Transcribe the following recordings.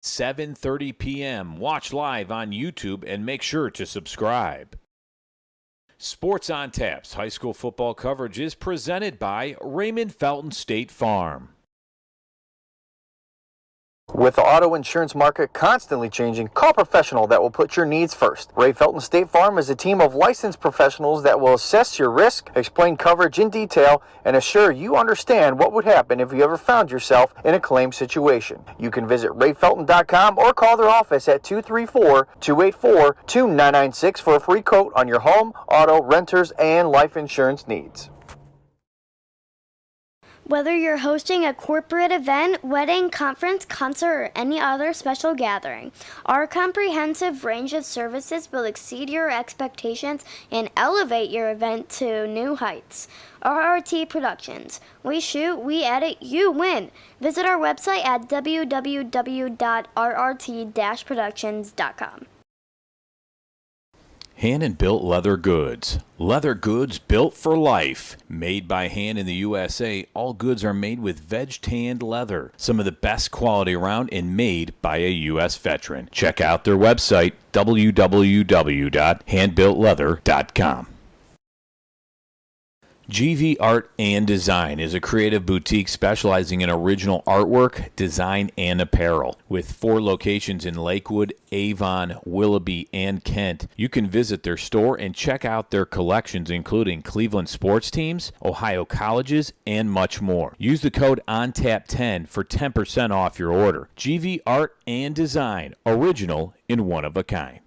7:30 p.m. Watch live on YouTube and make sure to subscribe. Sports on Tap's high school football coverage is presented by Raymond Felton State Farm. With the auto insurance market constantly changing, call a professional that will put your needs first. Ray Felton State Farm is a team of licensed professionals that will assess your risk, explain coverage in detail, and assure you understand what would happen if you ever found yourself in a claim situation. You can visit rayfelton.com or call their office at 234-284-2996 for a free quote on your home, auto, renters, and life insurance needs. Whether you're hosting a corporate event, wedding, conference, concert, or any other special gathering, our comprehensive range of services will exceed your expectations and elevate your event to new heights. RRT Productions. We shoot, we edit, you win. Visit our website at www.rrt-productions.com. Hand-and-built leather goods. Leather goods built for life. Made by hand in the USA, all goods are made with veg-tanned leather. Some of the best quality around and made by a U.S. veteran. Check out their website, www.handbuiltleather.com. GV Art and Design is a creative boutique specializing in original artwork, design, and apparel. With 4 locations in Lakewood, Avon, Willoughby, and Kent, you can visit their store and check out their collections including Cleveland sports teams, Ohio colleges, and much more. Use the code ONTAP10 for 10% off your order. GV Art and Design, original and one of a kind.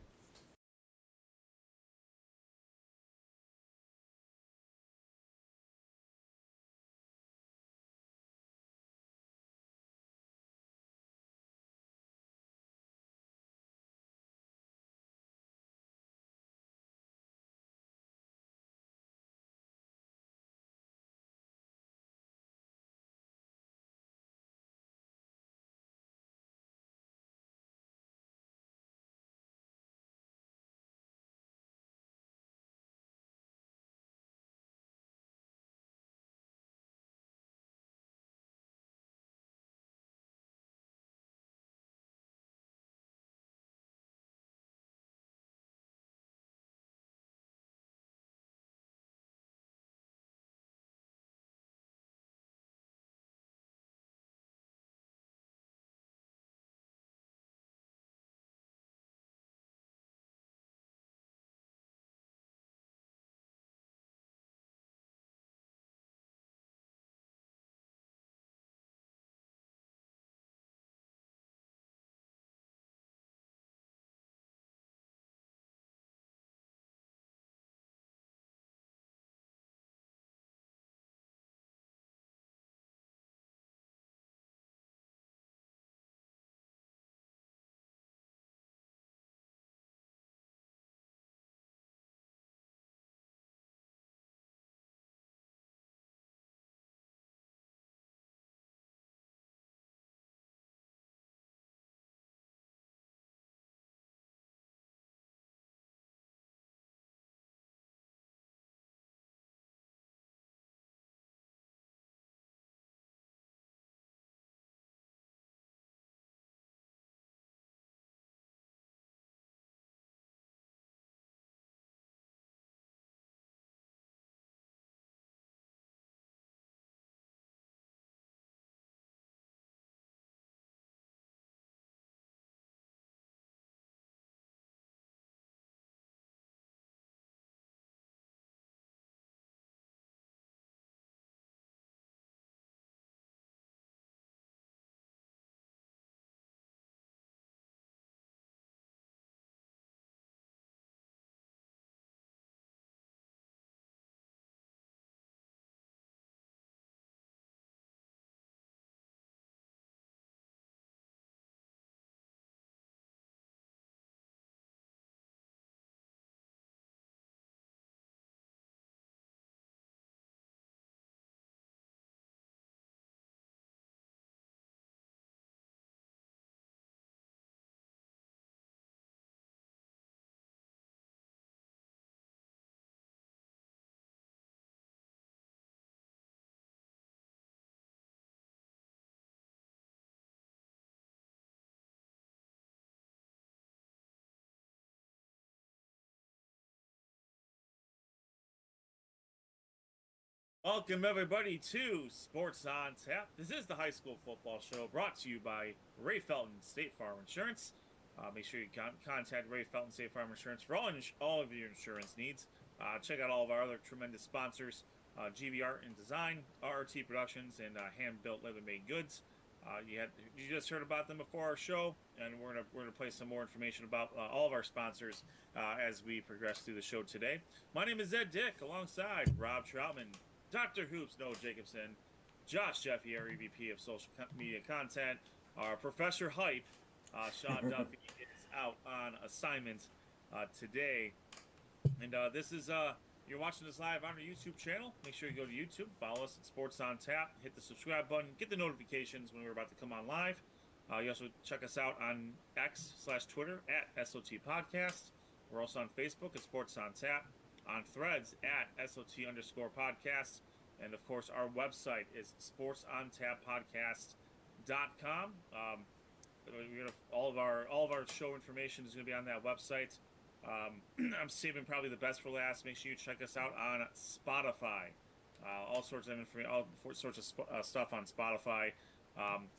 Welcome, everybody, to Sports on Tap. This is the high school football show brought to you by Ray Felton State Farm Insurance. Make sure you contact Ray Felton State Farm Insurance for all of your insurance needs. Check out all of our other tremendous sponsors, GV Art and Design, RRT Productions, and Hand-Built Leather-Made Goods. You just heard about them before our show, and we're gonna play some more information about all of our sponsors as we progress through the show today. My name is Ed Dick, alongside Rob Troutman, Dr. Hoops Noah Jacobson, Josh Jeffy, our EVP of Social Media Content, our Professor Hype, Sean Duffy is out on assignment today, and this is you're watching this live on our YouTube channel. Make sure you go to YouTube, follow us at Sports on Tap, hit the subscribe button, get the notifications when we're about to come on live. You also check us out on X/Twitter at SOT Podcast. We're also on Facebook at Sports on Tap, on Threads at SOT_podcast, and of course our website is sportsontappodcast.com. All of our show information is going to be on that website. I'm saving probably the best for last. Make sure you check us out on Spotify. All sorts of information, all sorts of stuff on Spotify.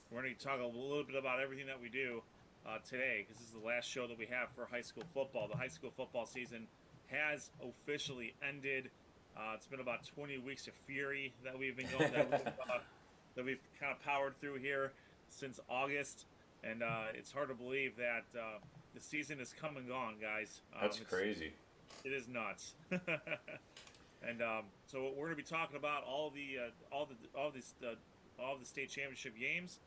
We're going to talk a little bit about everything that we do today, because this is the last show that we have for high school football. The high school football season has officially ended. It's been about 20 weeks of fury that we've been going, that we've kind of powered through here since August, and it's hard to believe that the season is come and gone, guys. That's crazy. It is nuts. And so we're going to be talking about all the state championship games.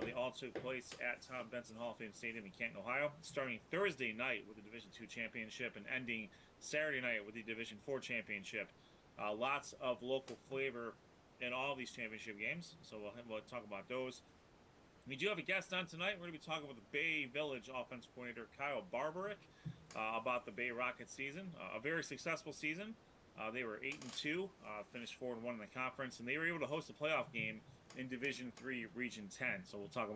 They all took place at Tom Benson Hall of Fame Stadium in Canton, Ohio, starting Thursday night with the Division II championship and ending Saturday night with the Division IV championship. Lots of local flavor in all these championship games, so we'll talk about those. We do have a guest on tonight. We're going to be talking with the Bay Village offense coordinator Kyle Barberic about the Bay Rocket season. A very successful season. They were 8-2, finished 4-1 in the conference, and they were able to host a playoff game in Division III, Region 10. So we'll talk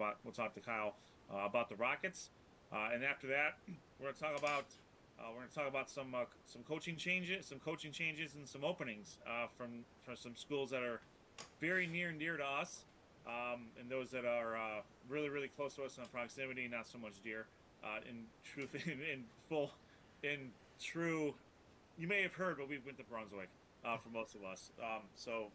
to Kyle about the Rockets, and after that, we're going to talk about some coaching changes, and some openings from some schools that are very near and dear to us, and those that are really, really close to us in proximity, not so much dear. In true, you may have heard, but we went to Brunswick. For most of us. So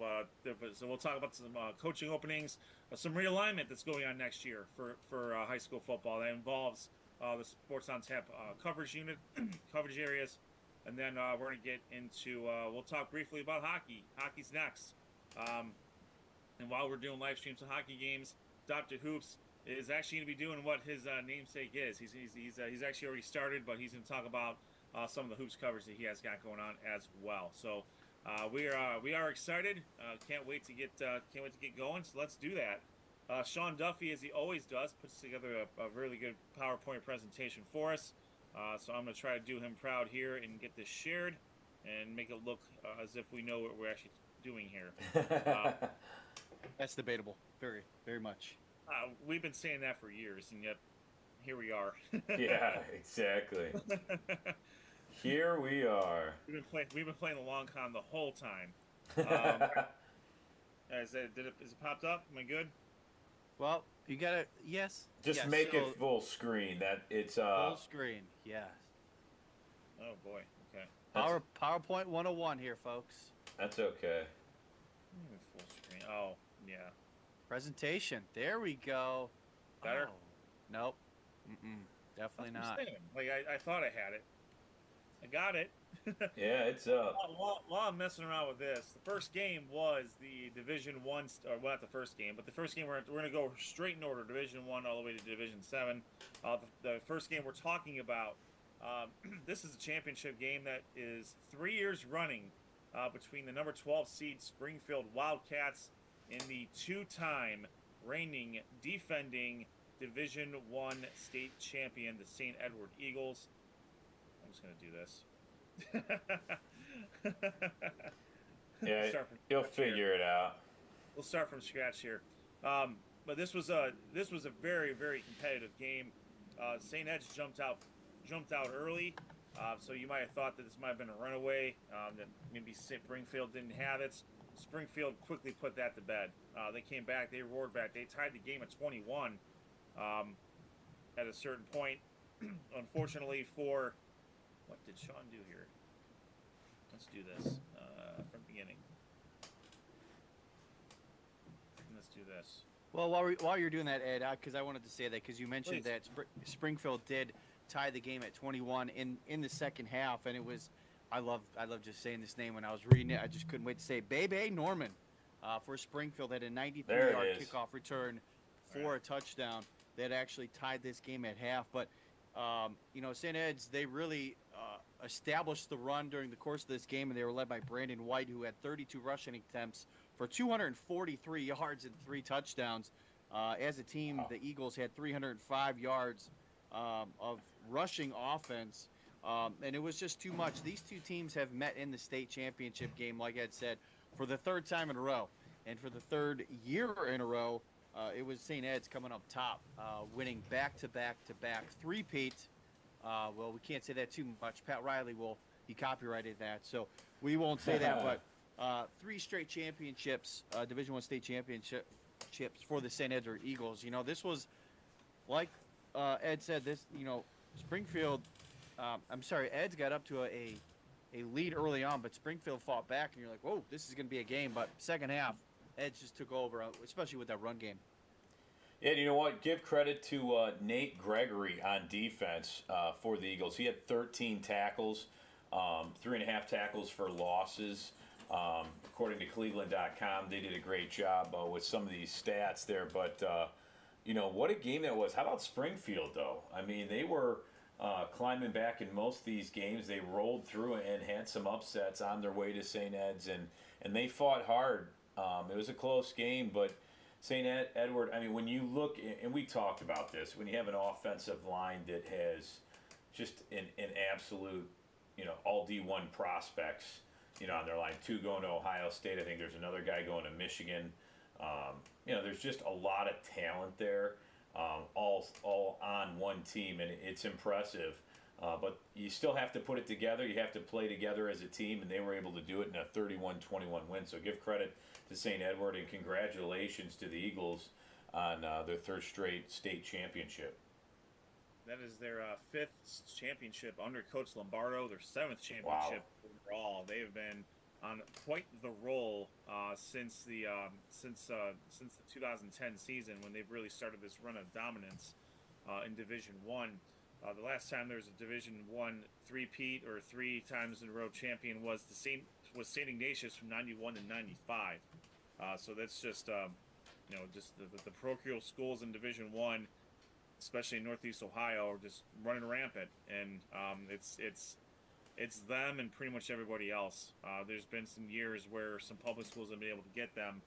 we'll talk about some coaching openings, some realignment that's going on next year for high school football that involves the Sports on Tap coverage unit, coverage areas, and then we're going to get into, we'll talk briefly about hockey. Hockey's next. And while we're doing live streams of hockey games, Dr. Hoops is actually going to be doing what his namesake is. He's actually already started, but he's going to talk about some of the hoops coverage that he has got going on as well. So we are excited. Can't wait to get going. So let's do that. Sean Duffy, as he always does, puts together a really good PowerPoint presentation for us. So I'm going to try to do him proud here and get this shared and make it look as if we know what we're actually doing here. That's debatable. Very, very much. We've been saying that for years, and yet here we are. Yeah, exactly. Here we are. We've been playing the long con the whole time. Is it popped up? Am I good? Well, you gotta yes. Just yes, make so it full screen. That it's full screen. Yes. Oh boy. Okay. PowerPoint 101 here, folks. That's okay. Full screen. Oh yeah. Presentation. There we go. Better? Oh, nope. Definitely not. Like I thought I had it. I got it. Yeah, it's up. While I'm messing around with this, the first game was the Division I, or well, not the first game, but the first game we're going to go straight in order, Division I all the way to Division 7. The first game we're talking about, this is a championship game that is 3 years running between the number 12 seed Springfield Wildcats and the two-time reigning, defending Division I state champion, the St. Edward Eagles. I'm just going to do this. Yeah, you'll figure it out. We'll start from scratch here. But this was a very, very competitive game. St. Ed's jumped out early. So you might have thought that this might have been a runaway, that maybe Springfield didn't have it. Springfield quickly put that to bed. They came back, they roared back. They tied the game at 21 at a certain point. Unfortunately for, what did Sean do here? Let's do this from the beginning. Let's do this. Well, while you're doing that, Ed, because I wanted to say that because you mentioned that Springfield did tie the game at 21 in the second half, and it was I love just saying this name when I was reading it. I just couldn't wait to say Bebe Norman for Springfield had a 93-yard kickoff return for a touchdown that actually tied this game at half. But St. Ed's, they really established the run during the course of this game, and they were led by Brandon White, who had 32 rushing attempts for 243 yards and 3 touchdowns. As a team, the Eagles had 305 yards of rushing offense, and it was just too much. These two teams have met in the state championship game, like Ed said, for the third time in a row. And for the third year in a row, it was St. Ed's coming up top, winning back-to-back-to-back three-peat. Well, we can't say that too much. Pat Riley he copyrighted that, so we won't say that. But 3 straight championships, Division I state championships for the St. Edward Eagles. This was, like Ed said, Springfield, Ed's got up to a lead early on, but Springfield fought back, and you're like, whoa, this is going to be a game. But second half, Ed's just took over, especially with that run game. Yeah, you know what? Give credit to Nate Gregory on defense for the Eagles. He had 13 tackles, 3.5 tackles for losses. According to Cleveland.com, they did a great job with some of these stats there. But, what a game that was. How about Springfield, though? I mean, they were climbing back in most of these games. They rolled through and had some upsets on their way to St. Ed's, and they fought hard. It was a close game, but St. Edward, I mean, when you look, and we talked about this, when you have an offensive line that has just an absolute, all D1 prospects, on their line, 2 going to Ohio State. I think there's another guy going to Michigan. There's just a lot of talent there, all on one team, and it's impressive. But you still have to put it together. You have to play together as a team, and they were able to do it in a 31-21 win. So give credit to St. Edward, and congratulations to the Eagles on their 3rd straight state championship. That is their 5th championship under Coach Lombardo, their 7th championship overall. They have been on quite the roll since the 2010 season, when they've really started this run of dominance in Division I. The last time there was a Division I three-peat or 3 times in a row champion was St. Ignatius from 91 to 95. So that's just just the parochial schools in Division I, especially in Northeast Ohio, are just running rampant, and it's them and pretty much everybody else. There's been some years where some public schools have been able to get them.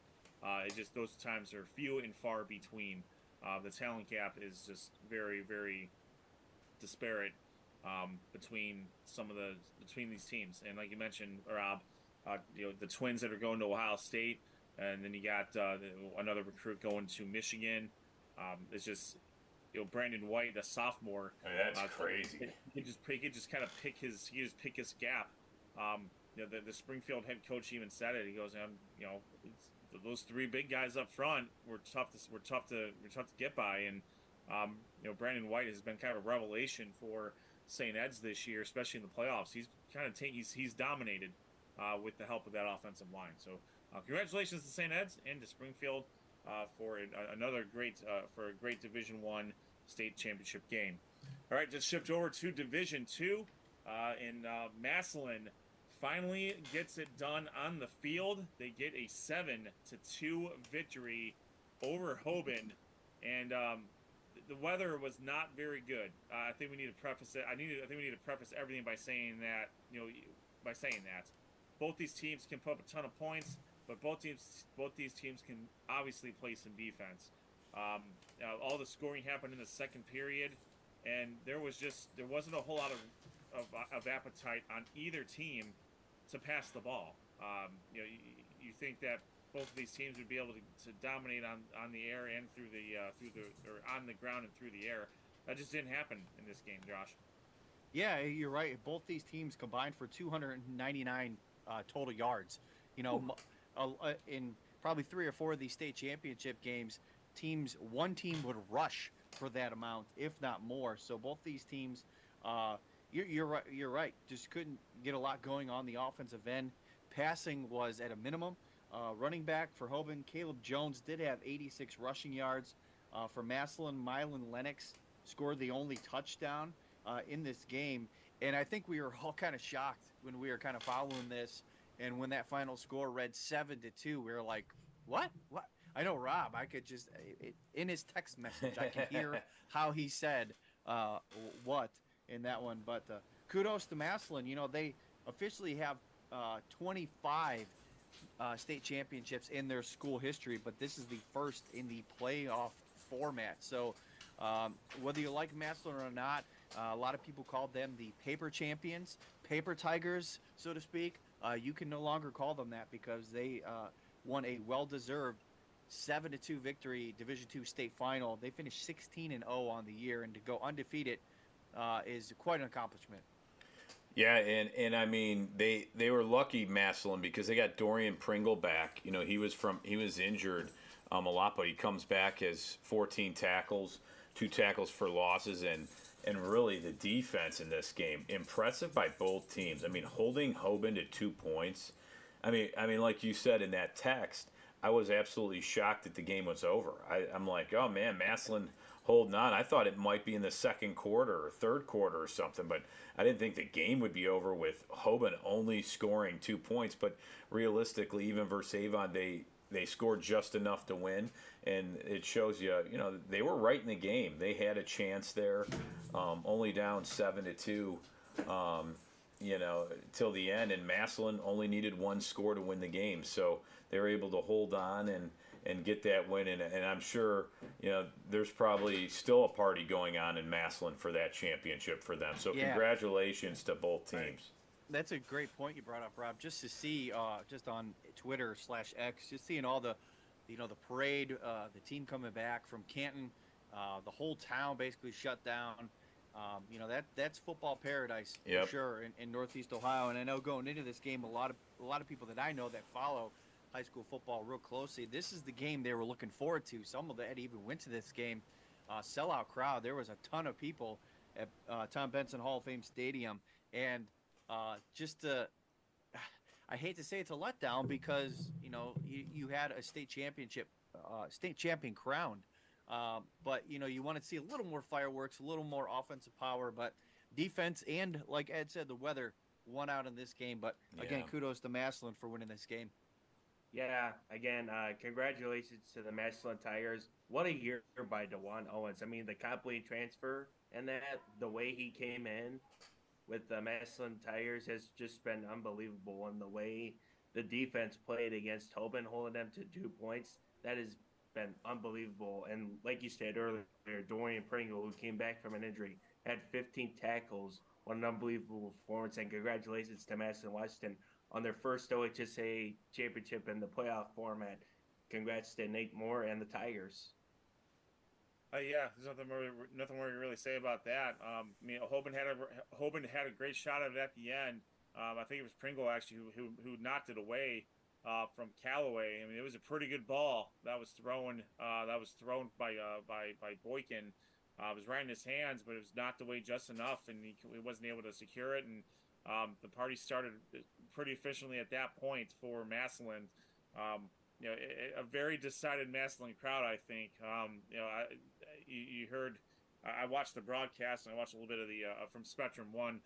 It's just those times are few and far between. The talent gap is just very, very disparate between these teams. And like you mentioned, Rob, the twins that are going to Ohio State, and then you got another recruit going to Michigan. It's just Brandon White, a sophomore. I mean, that's crazy. He could just kind of pick his gap. The Springfield head coach even said it. He goes, those 3 big guys up front were tough to get by, and Brandon White has been kind of a revelation for St. Ed's this year, especially in the playoffs. He's dominated with the help of that offensive line. So congratulations to St. Ed's and to Springfield for another great Division I state championship game. All right, just shift over to Division II, and Massillon finally gets it done on the field. They get a 7-2 victory over Hoban, and the weather was not very good. I think we need to preface it. I think we need to preface everything by saying that both these teams can put up a ton of points, but both these teams can obviously play some defense. All the scoring happened in the second period, and there wasn't a whole lot of appetite on either team to pass the ball. You think that both of these teams would be able to dominate on the air and or on the ground and through the air. That just didn't happen in this game, Josh. Yeah, you're right. Both these teams combined for 299 total yards. You know, in probably 3 or 4 of these state championship games, one team would rush for that amount, if not more. So both these teams, uh, you're right. You're right. Just couldn't get a lot going on the offensive end. Passing was at a minimum. Running back for Hoban, Caleb Jones did have 86 rushing yards. For Massillon, Mylan Lennox scored the only touchdown in this game. And I think we were all kind of shocked when we were kind of following this. And when that final score read 7-2, we were like, what? What? I know Rob, I could just, in his text message, I could hear how he said what in that one. But kudos to Massillon. You know, they officially have 25 state championships in their school history, but this is the first in the playoff format. So whether you like Massillon or not, a lot of people called them the paper champions, paper tigers, so to speak. You can no longer call them that because they won a well-deserved 7-2 victory, Division II state final. They finished 16-0 on the year, and to go undefeated is quite an accomplishment. Yeah, and I mean they were lucky, Massillon, because they got Dorian Pringle back. You know, he was injured a lot, but he comes back as 14 tackles, 2 tackles for losses, and really the defense in this game impressive by both teams. I mean, holding Hoban to 2 points. I mean, like you said in that text, I was absolutely shocked that the game was over. I'm like, oh man, Massillon holding on. I thought it might be in the second quarter or third quarter or something, but I didn't think the game would be over with Hoban only scoring 2 points. But realistically, even versus Avon, they scored just enough to win, and it shows you, you know, they were right in the game. They had a chance there, only down 7-2, you know, till the end, and Massillon only needed 1 score to win the game, so they were able to hold on and get that win, and I'm sure, you know, there's probably still a party going on in Massillon for that championship for them. So Yeah. Congratulations to both teams. That's a great point you brought up, Rob. Just to see, just on Twitter/X, just seeing all the, you know, the parade, the team coming back from Canton, the whole town basically shut down. You know, that's football paradise for sure in Northeast Ohio. And I know going into this game, a lot of people that I know that follow high school football real closely, this is the game they were looking forward to. Some of that even went to this game. Sellout crowd. There was a ton of people at Tom Benson Hall of Fame Stadium, and just I hate to say it's a letdown because, you know, you had a state champion crowned, but, you know, you want to see a little more fireworks, a little more offensive power, but defense and, like Ed said, the weather won out in this game. But again, kudos to Massillon for winning this game. Yeah, again, congratulations to the Massillon Tigers. What a year by DeJuan Owens. I mean, the complete transfer and that, the way he came in with the Massillon Tigers has just been unbelievable. And the way the defense played against Hoban, holding them to 2 points, that has been unbelievable. And like you said earlier, Dorian Pringle, who came back from an injury, had 15 tackles. What an unbelievable performance. And congratulations to Massillon Washington on their first OHSA championship in the playoff format. Congrats to Nate Moore and the Tigers. Yeah, there's nothing more to really say about that. I mean, Hoban had a great shot at it at the end. I think it was Pringle actually who knocked it away from Callaway. I mean, it was a pretty good ball that was thrown by Boykin. It was right in his hands, but it was knocked away just enough, and he wasn't able to secure it. And the party started pretty efficiently at that point for Massillon. You know, a very decided Massillon crowd, I think. You know, you heard, I watched the broadcast, and I watched a little bit of the from Spectrum One,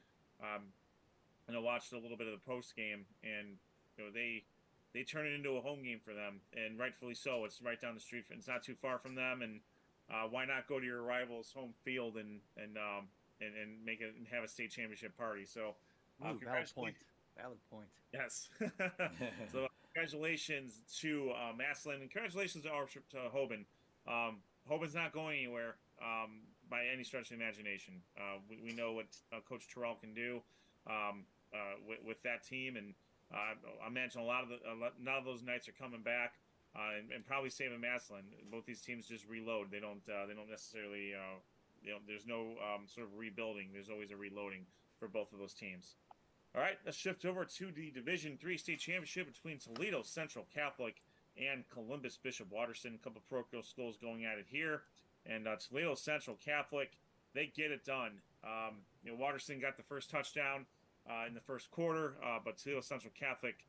and I watched a little bit of the post game, and you know, they turn it into a home game for them, and rightfully so. It's right down the street, it's not too far from them, and why not go to your rival's home field and make it and have a state championship party? So, valid point. Valid point. Yes. So congratulations to Massillon, and congratulations to Hoban. Hoban's not going anywhere by any stretch of the imagination. We know what Coach Terrell can do with that team, and I imagine a lot of those nights are coming back and probably saving Massillon. Both these teams just reload. They don't necessarily. There's no sort of rebuilding. There's always a reloading. for both of those teams. All right, let's shift over to the Division III state championship between Toledo Central Catholic and Columbus Bishop Watterson. A couple parochial schools going at it here. And Toledo Central Catholic, they get it done. Watterson got the first touchdown in the first quarter, but Toledo Central Catholic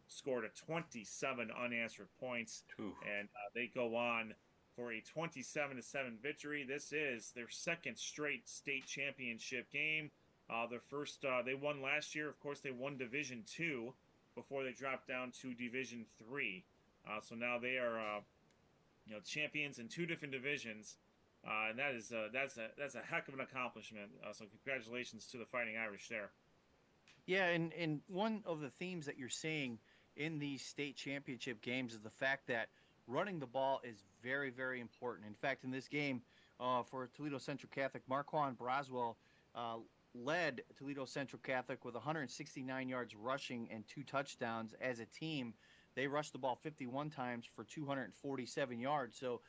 scored a 27 unanswered points. And they go on for a 27-7 victory. This is their second straight state championship game. Their first, they won last year. Of course, they won Division II before they dropped down to Division III. So now they are, champions in two different divisions, and that's a heck of an accomplishment. So congratulations to the Fighting Irish there. Yeah, and one of the themes that you're seeing in these state championship games is the fact that running the ball is very, very important. In fact, in this game for Toledo Central Catholic, Marquand Braswell led Toledo Central Catholic with 169 yards rushing and 2 touchdowns. As a team, they rushed the ball 51 times for 247 yards. So,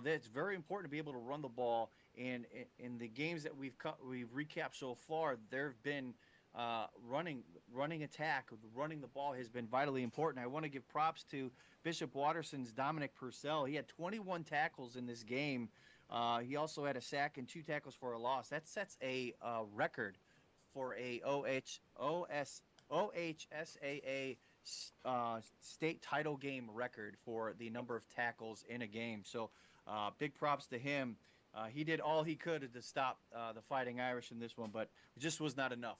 that's very important to be able to run the ball. And in the games that we've recapped so far, there have been running attack, running the ball has been vitally important. I want to give props to Bishop Watterson's Dominic Purcell. He had 21 tackles in this game. He also had a sack and 2 tackles for a loss. That sets a record for a OHSAA state title game record for the number of tackles in a game. So big props to him. He did all he could to stop the Fighting Irish in this one, but it just was not enough.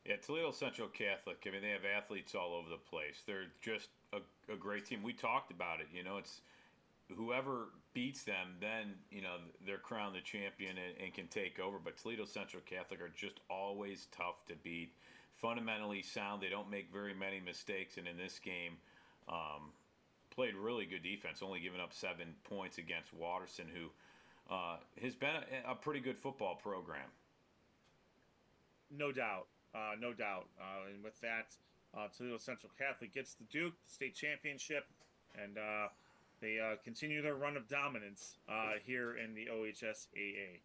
Yeah, Toledo Central Catholic, I mean, they have athletes all over the place. They're just a great team. We talked about it. It's whoever beats them, then, they're crowned the champion and can take over. But Toledo Central Catholic are just always tough to beat. Fundamentally sound. They don't make very many mistakes. And in this game, played really good defense, only giving up 7 points against Watterson, who has been a pretty good football program. No doubt. No doubt. And with that, Toledo Central Catholic gets the Duke, the state championship, and they continue their run of dominance here in the OHSAA.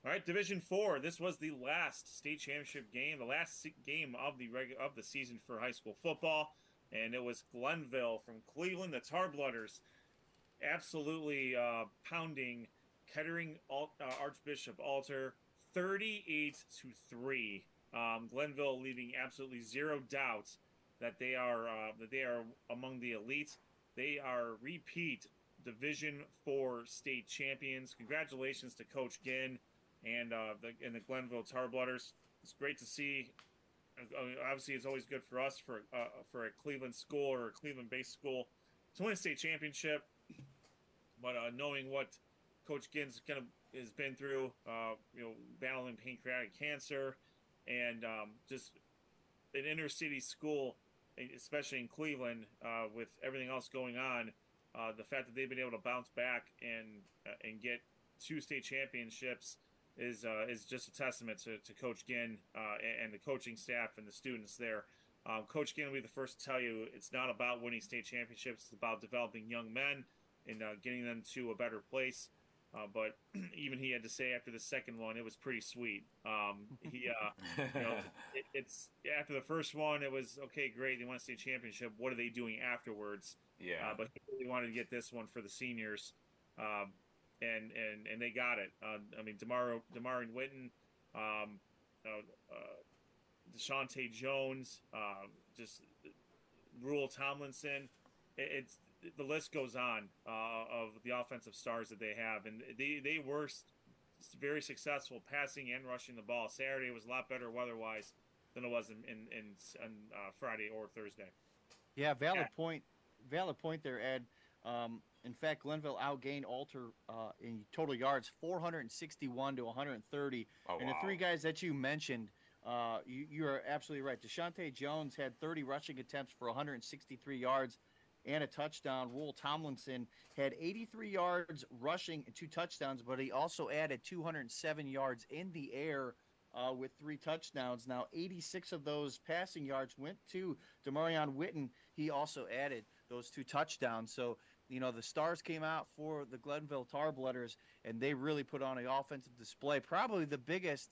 All right, Division IV. This was the last state championship game, the last game of the season for high school football, and it was Glenville from Cleveland, the Tarblooders, absolutely pounding Kettering Archbishop Alter, 38-3. Glenville leaving absolutely zero doubt that they are among the elites. They are repeat Division IV state champions. Congratulations to Coach Ginn and the Glenville Tarblooders. It's great to see. Obviously, it's always good for us for a Cleveland school or a Cleveland-based school to win a state championship. But knowing what Coach Ginn's has been through, battling pancreatic cancer, and just an inner city school, especially in Cleveland, with everything else going on, the fact that they've been able to bounce back and get 2 state championships is just a testament to Coach Ginn and the coaching staff and the students there. Coach Ginn will be the first to tell you it's not about winning state championships. It's about developing young men and getting them to a better place. But even he had to say after the second one, it was pretty sweet. It's after the first one, it was okay, great. They won a state championship. What are they doing afterwards? Yeah. But he really wanted to get this one for the seniors, and they got it. I mean, Damari Witten, Deshaunte Jones, just Rule Tomlinson. It's the list goes on of the offensive stars that they have, and they were very successful passing and rushing the ball. Saturday was a lot better weather-wise than it was on Friday or Thursday. Yeah, valid point there, Ed. In fact, Glenville outgained Alter in total yards, 461 to 130. Oh, and the 3 guys that you mentioned, you are absolutely right. Deshaunte Jones had 30 rushing attempts for 163 yards and a touchdown. Rule Tomlinson had 83 yards rushing and 2 touchdowns, but he also added 207 yards in the air with 3 touchdowns. Now, 86 of those passing yards went to Damari Witten. He also added those 2 touchdowns. So, the stars came out for the Glenville Tarblooders, and they really put on an offensive display. Probably the biggest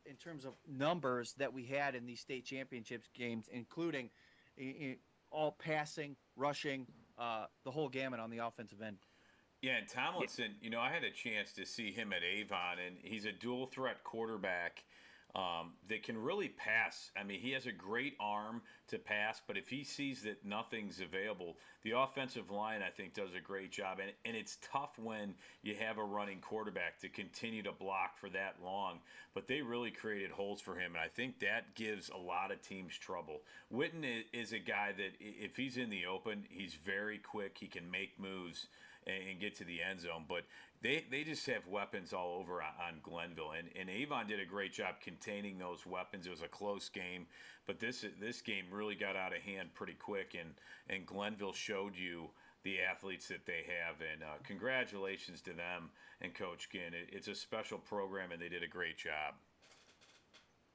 in terms of numbers that we had in these state championships games, including all passing, rushing, the whole gamut on the offensive end. Yeah, and Tomlinson, I had a chance to see him at Avon, and he's a dual threat quarterback that can really pass. I mean, he has a great arm to pass, but if he sees that nothing's available, the offensive line, I think, does a great job. And it's tough when you have a running quarterback to continue to block for that long, but they really created holes for him, and I think that gives a lot of teams trouble. Witten is a guy that if he's in the open, he's very quick. He can make moves and get to the end zone. But they just have weapons all over on Glenville. And Avon did a great job containing those weapons. It was a close game, but this game really got out of hand pretty quick, and Glenville showed you the athletes that they have. And congratulations to them and Coach Ginn. It's a special program, and they did a great job.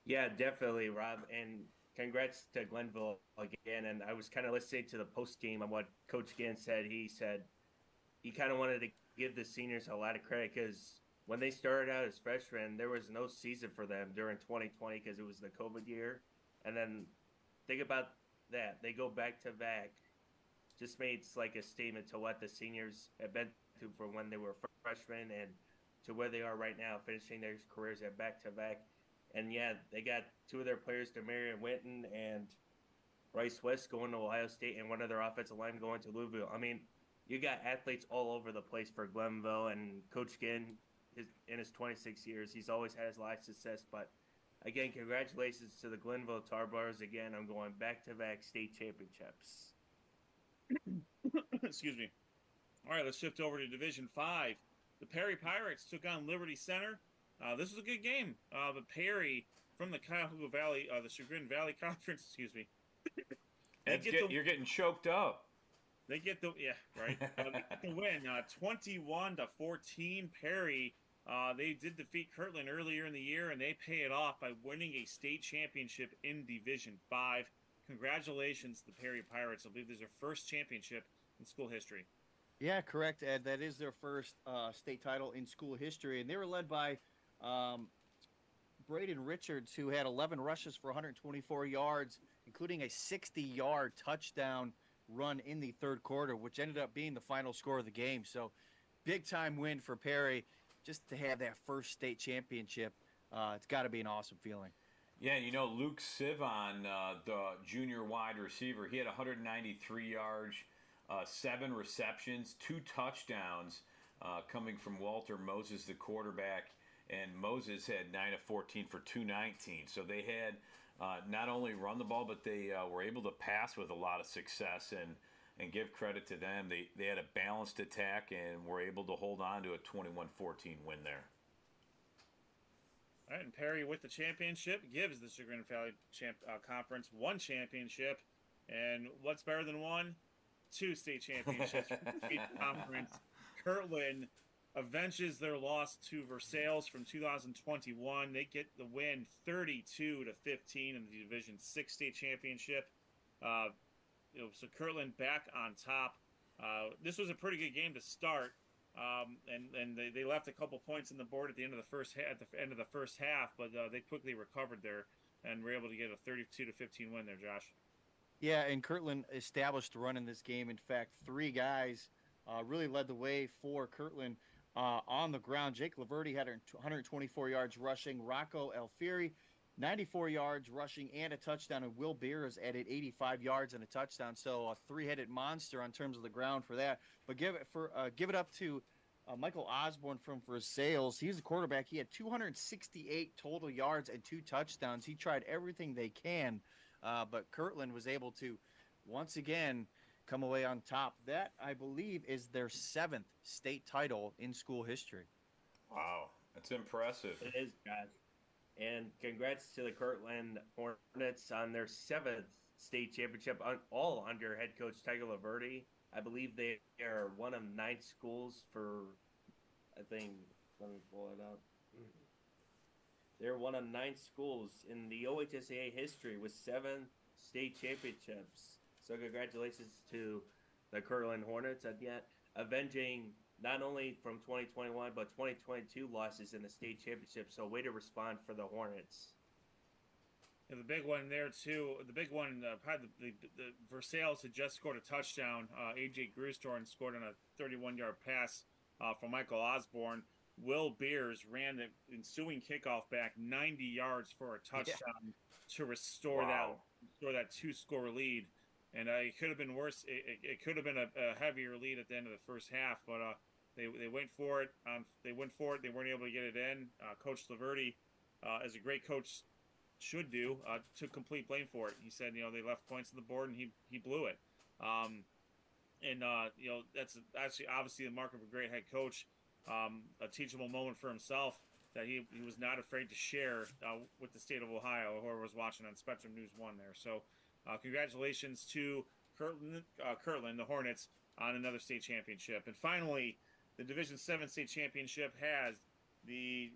Yeah, definitely, Rob. And congrats to Glenville again. And I was kind of listening to the post game on what Coach Ginn said. He said he kind of wanted to give the seniors a lot of credit because when they started out as freshmen, there was no season for them during 2020 because it was the COVID year. And then think about that. They go back to back. Just made like a statement to what the seniors have been through from when they were freshmen and to where they are right now, finishing their careers at back to back. And yeah, they got two of their players, Demarion Winton and Bryce West, going to Ohio State, and one of their offensive line going to Louisville. I mean, you got athletes all over the place for Glenville, and Coach Ginn, in his 26 years, he's always had a lot of success. But again, congratulations to the Glenville Tar Bars again. I'm going back-to-back state championships. Excuse me. All right, let's shift over to Division 5. The Perry Pirates took on Liberty Center. This was a good game. The Perry from the Cuyahoga Valley, the Chagrin Valley Conference, excuse me. You're getting choked up. They get the right. They get the win, 21-14. Perry, they did defeat Kirtland earlier in the year, and they pay it off by winning a state championship in Division 5. Congratulations to the Perry Pirates. I believe this is their first championship in school history. Yeah, correct, Ed. That is their first state title in school history, and they were led by Braden Richards, who had 11 rushes for 124 yards, including a 60-yard touchdown run in the third quarter, which ended up being the final score of the game. So big-time win for Perry just to have that first state championship. It's got to be an awesome feeling. Yeah, Luke Sivon, the junior wide receiver, he had 193 yards, 7 receptions, 2 touchdowns coming from Walter Moses, the quarterback, and Moses had 9 of 14 for 219. So they had not only run the ball, but they were able to pass with a lot of success, and give credit to them. They had a balanced attack and were able to hold on to a 21-14 win there. All right, and Perry with the championship gives the Chagrin Valley Conference one championship. And what's better than one? 2 state championships for the state conference. Kirtland avenges their loss to Versailles from 2021. They get the win 32-15 in the Division 6 state championship. So Kirtland back on top. This was a pretty good game to start, and they left a couple points on the board at the end of the first half, but they quickly recovered there and were able to get a 32-15 win there, Josh. Yeah, and Kirtland established the run in this game. In fact, 3 guys really led the way for Kirtland on the ground. Jake Laverty had 124 yards rushing. Rocco Alfieri, 94 yards rushing and a touchdown. And Will Beers added 85 yards and a touchdown. So a 3-headed monster on terms of the ground for that. But give it up to Michael Osborne from Versailles. He's the quarterback. He had 268 total yards and 2 touchdowns. He tried everything they can, but Kirtland was able to once again come away on top. That, I believe, is their 7th state title in school history. Wow, that's impressive. It is, guys. And congrats to the Kirtland Hornets on their 7th state championship, all under head coach Tiger Laverty. I believe they are one of 9 schools for, I think, let me pull it up. They're one of 9 schools in the OHSAA history with 7 state championships. So congratulations to the Kirtland Hornets, and yet avenging not only from 2021 but 2022 losses in the state championship. So way to respond for the Hornets. And the big one there too. The big one, probably the Versailles had just scored a touchdown. AJ Grustorn scored on a 31-yard pass from Michael Osborne. Will Beers ran the ensuing kickoff back 90 yards for a touchdown to restore that 2-score lead. And it could have been worse. It could have been a heavier lead at the end of the first half, but they went for it. They went for it. They weren't able to get it in. Coach Laverty, as a great coach should do, took complete blame for it. He said, they left points on the board and he blew it. That's actually obviously the mark of a great head coach. A teachable moment for himself that he was not afraid to share with the state of Ohio, whoever was watching on Spectrum News 1 there. So congratulations to Kirtland, the Hornets, on another state championship. And finally, the Division 7 state championship has the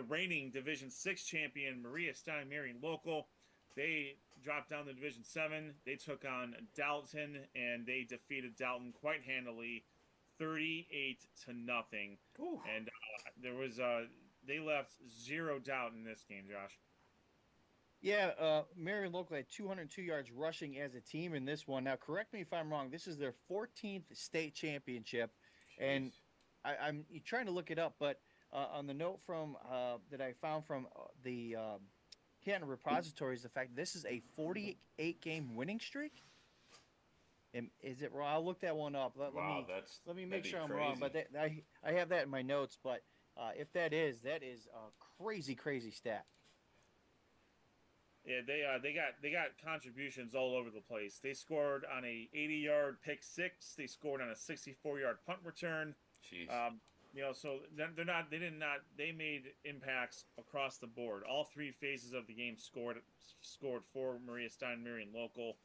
reigning Division 6 champion, Maria Stein Marion Local. They dropped down to Division 7. They took on Dalton, and they defeated Dalton quite handily, 38-0. Ooh. And they left zero doubt in this game, Josh. Yeah, Marion Local had 202 yards rushing as a team in this one. Now, correct me if I'm wrong. This is their 14th state championship, and I'm trying to look it up, but on the note from that I found from the Canton repositories, the fact this is a 48-game winning streak. Is it wrong? I'll look that one up. Let me make sure I'm wrong. But I have that in my notes. But if that is a crazy stat. Yeah, they got contributions all over the place. They scored on a 80-yard pick six. They scored on a 64-yard punt return. Jeez. So they made impacts across the board. All three phases of the game scored for Maria Stein Marion Local.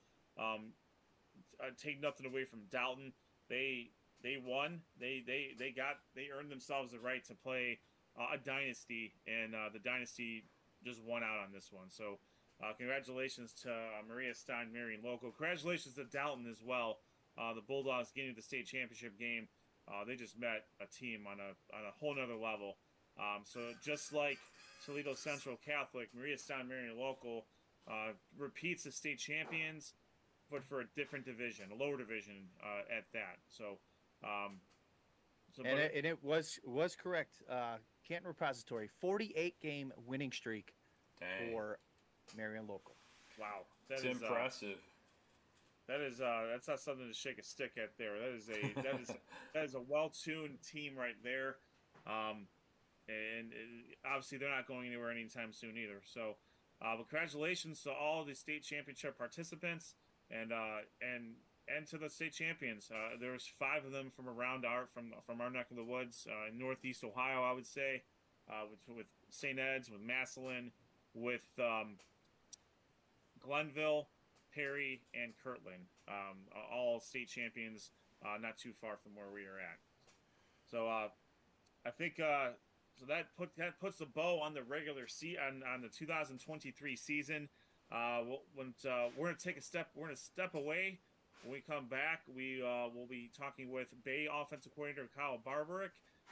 Take nothing away from Dalton. They won. They earned themselves the right to play a dynasty, and the dynasty just won out on this one. So congratulations to Maria Stein Marion Local. Congratulations to Dalton as well. The Bulldogs getting to the state championship game. They just met a team on a whole nother level. So just like Toledo Central Catholic, Maria Stein Marion Local repeats the state champions, but for a different division, a lower division at that. So, it was correct. Canton Repository, 48-game winning streak for Marion Local. Wow, that's impressive. That's not something to shake a stick at there. That is a well-tuned team right there, and obviously they're not going anywhere anytime soon either. So, but congratulations to all the state championship participants, and to the state champions. There's 5 of them from around from our neck of the woods in Northeast Ohio, I would say, with St. Ed's, with Massillon, with Glenville, Perry, and Kirtland, all state champions, not too far from where we are at. So I think so that puts the bow on the regular on the 2023 season. We're gonna take a step. We're gonna step away. When we come back, we will be talking with Bay offensive coordinator Kyle Barberic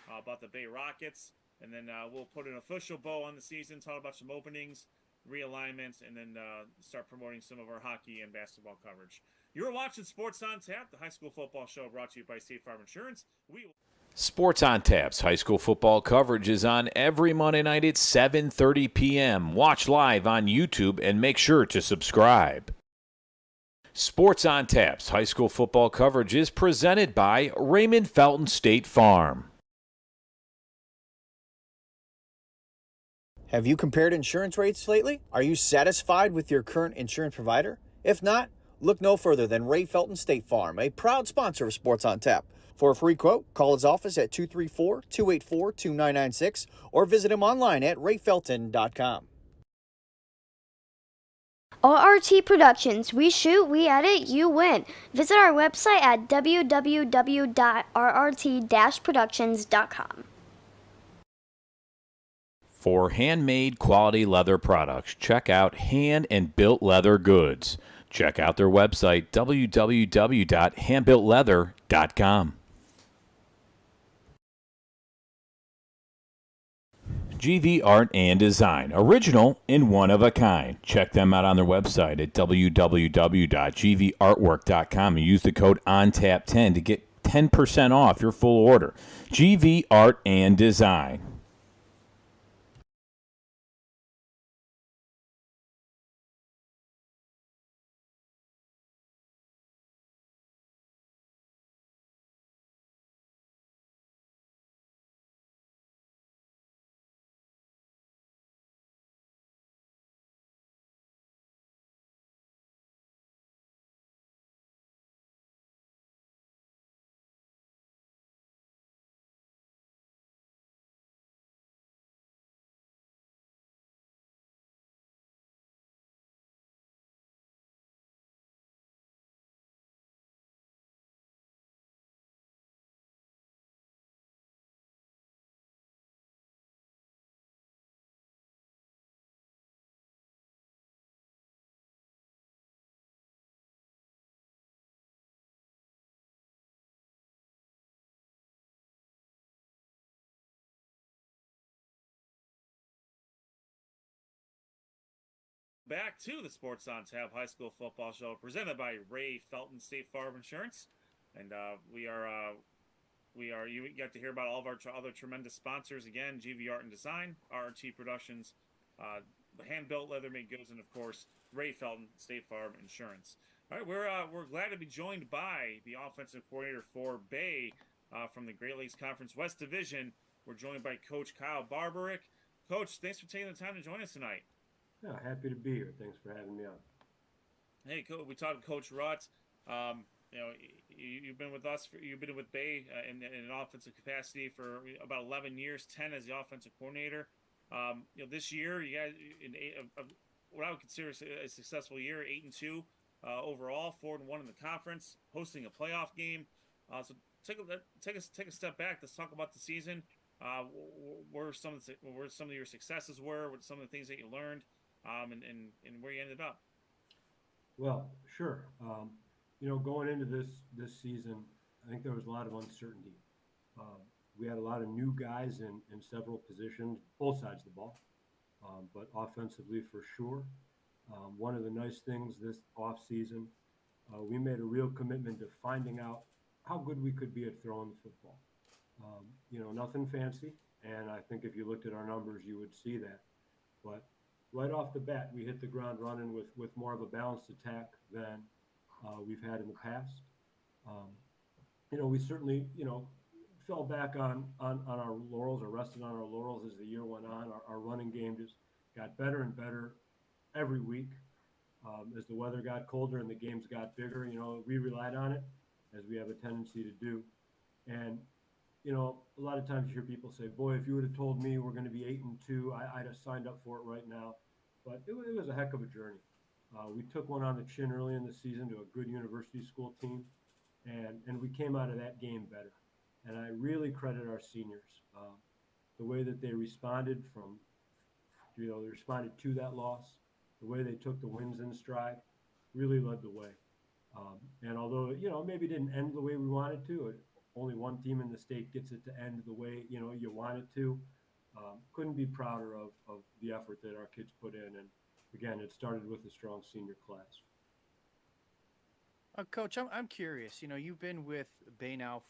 about the Bay Rockets, and then we'll put an official bow on the season, talk about some openings, realignments, and then start promoting some of our hockey and basketball coverage. You're watching Sports on Tap, the high school football show brought to you by State Farm Insurance. Sports on Tap's high school football coverage is on every Monday night at 7:30 p.m. Watch live on YouTube and make sure to subscribe. Sports on Tap's high school football coverage is presented by Raymond Felton State Farm. Have you compared insurance rates lately? Are you satisfied with your current insurance provider? If not, look no further than Ray Felton State Farm, a proud sponsor of Sports on Tap. For a free quote, call his office at 234-284-2996 or visit him online at rayfelton.com. RRT Productions. We shoot, we edit, you win. Visit our website at www.rrt-productions.com. For handmade quality leather products, check out Hand and Built Leather Goods. Check out their website, www.handbuiltleather.com. GV Art and Design, original and one of a kind. Check them out on their website at www.gvartwork.com and use the code ONTAP10 to get 10% off your full order. GV Art and Design. Back to the Sports on Tap High School Football Show, presented by Ray Felton State Farm Insurance, and we are you got to hear about all of our other tremendous sponsors again: GV Art and Design, RT Productions, the Hand Built Leather Made Goods, and of course Ray Felton State Farm Insurance. All right, we're glad to be joined by the offensive coordinator for Bay from the Great Lakes Conference West Division. We're joined by Coach Kyle Barberic. Coach, thanks for taking the time to join us tonight. Yeah, happy to be here. Thanks for having me on. Hey, we talked to Coach Rutt. You've been with us. You've been with Bay in an offensive capacity for about 11 years, 10 as the offensive coordinator. This year you guys in what I would consider a successful year, 8-2 overall, 4-1 in the conference, hosting a playoff game. So take a step back. Let's talk about the season. Where some of your successes were, what some of the things that you learned, and where you ended up. Well, sure. Going into this season, I think there was a lot of uncertainty. We had a lot of new guys in several positions, both sides of the ball, but offensively for sure. One of the nice things this offseason, we made a real commitment to finding out how good we could be at throwing the football. Nothing fancy, and I think if you looked at our numbers, you would see that. But right off the bat, we hit the ground running with more of a balanced attack than we've had in the past. We certainly, fell back on our laurels or rested on our laurels as the year went on. Our running game just got better and better every week. As the weather got colder and the games got bigger, we relied on it, as we have a tendency to do. And a lot of times you hear people say, boy, if you would have told me we're going to be 8-2, I'd have signed up for it right now. But it was a heck of a journey. We took one on the chin early in the season to a good university school team, and we came out of that game better. And I really credit our seniors. The way that they responded they responded to that loss, the way they took the wins in stride, really led the way. And although, maybe it didn't end the way we wanted to, only one team in the state gets it to end the way, you want it to. Couldn't be prouder of the effort that our kids put in. And again, it started with a strong senior class. Coach, I'm curious. You've been with Bay now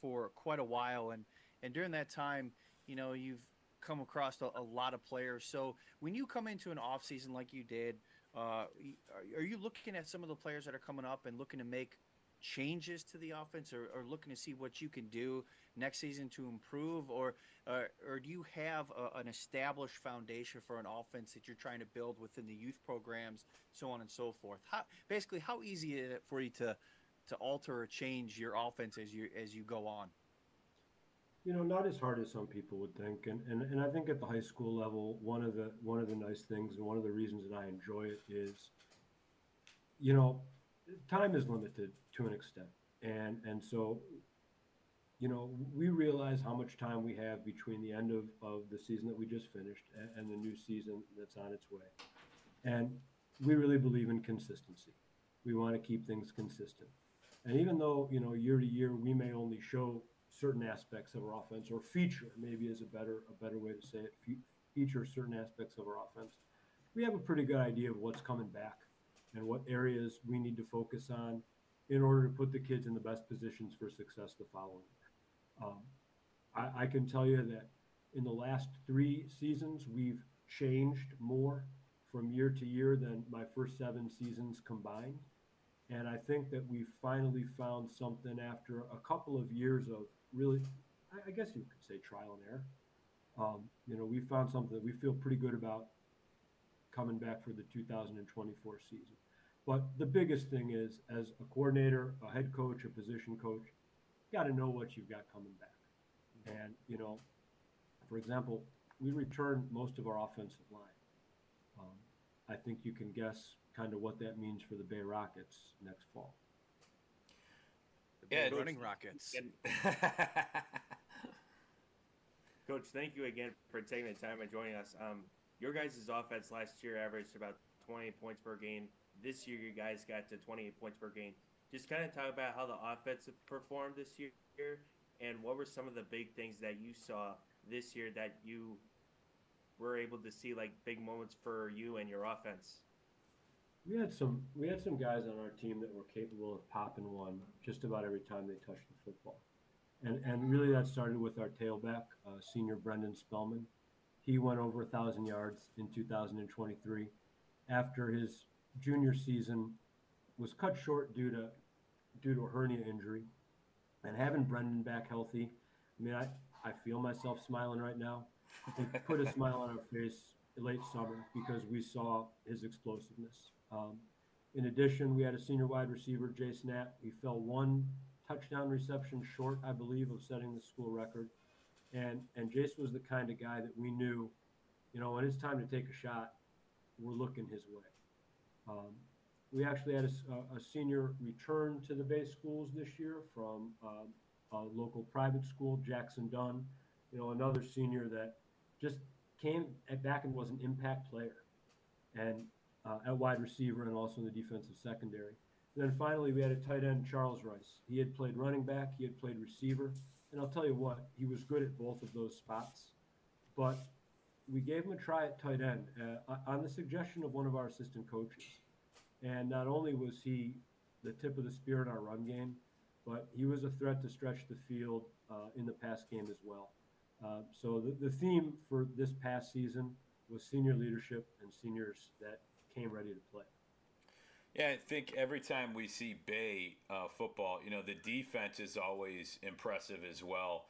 for quite a while, and during that time, you've come across a lot of players. So when you come into an off season like you did, are you looking at some of the players that are coming up and looking to make changes to the offense, or looking to see what you can do next season to improve, or do you have an established foundation for an offense that you're trying to build within the youth programs, so on and so forth? How easy is it for you to alter or change your offense as you go on? Not as hard as some people would think, and I think at the high school level, one of the nice things and one of the reasons that I enjoy it is, time is limited to an extent, and so we realize how much time we have between the end of the season that we just finished and the new season that's on its way, and we really believe in consistency. We want to keep things consistent, and even though year to year we may only show certain aspects of our offense, or feature maybe is a better way to say it. Feature certain aspects of our offense. We have a pretty good idea of what's coming back and what areas we need to focus on in order to put the kids in the best positions for success the following year. I can tell you that in the last 3 seasons, we've changed more from year to year than my first 7 seasons combined. And I think that we finally found something after a couple of years of really, I guess you could say, trial and error. We found something that we feel pretty good about coming back for the 2024 season. But the biggest thing is, as a coordinator, a head coach, a position coach, you got to know what you've got coming back. And, for example, we returned most of our offensive line. I think you can guess kind of what that means for the Bay Rockets next fall. The Bay Running Rockets. Coach, thank you again for taking the time and joining us. Your guys' offense last year averaged about 20 points per game. This year, you guys got to 28 points per game. Just kind of talk about how the offense performed this year, and what were some of the big things that you saw this year that you were able to see, like big moments for you and your offense? We had some guys on our team that were capable of popping one just about every time they touched the football. And really that started with our tailback, senior Brendan Spellman. He went over 1,000 yards in 2023 after his junior season was cut short due to a hernia injury. And having Brendan back healthy, I mean, I feel myself smiling right now. It put a smile on our face late summer because we saw his explosiveness. In addition, we had a senior wide receiver, Jay Snapp. He fell 1 touchdown reception short, I believe, of setting the school record. And Jace was the kind of guy that we knew, when it's time to take a shot, we're looking his way. We actually had a senior return to the Bay schools this year from a local private school, Jackson Dunn, another senior that just came back and was an impact player, and at wide receiver and also in the defensive secondary. And then finally, we had a tight end, Charles Rice. He had played running back, he had played receiver, and I'll tell you what, he was good at both of those spots. But we gave him a try at tight end on the suggestion of one of our assistant coaches. And not only was he the tip of the spear in our run game, but he was a threat to stretch the field in the pass game as well. So the theme for this past season was senior leadership and seniors that came ready to play. Yeah, I think every time we see Bay football, the defense is always impressive as well.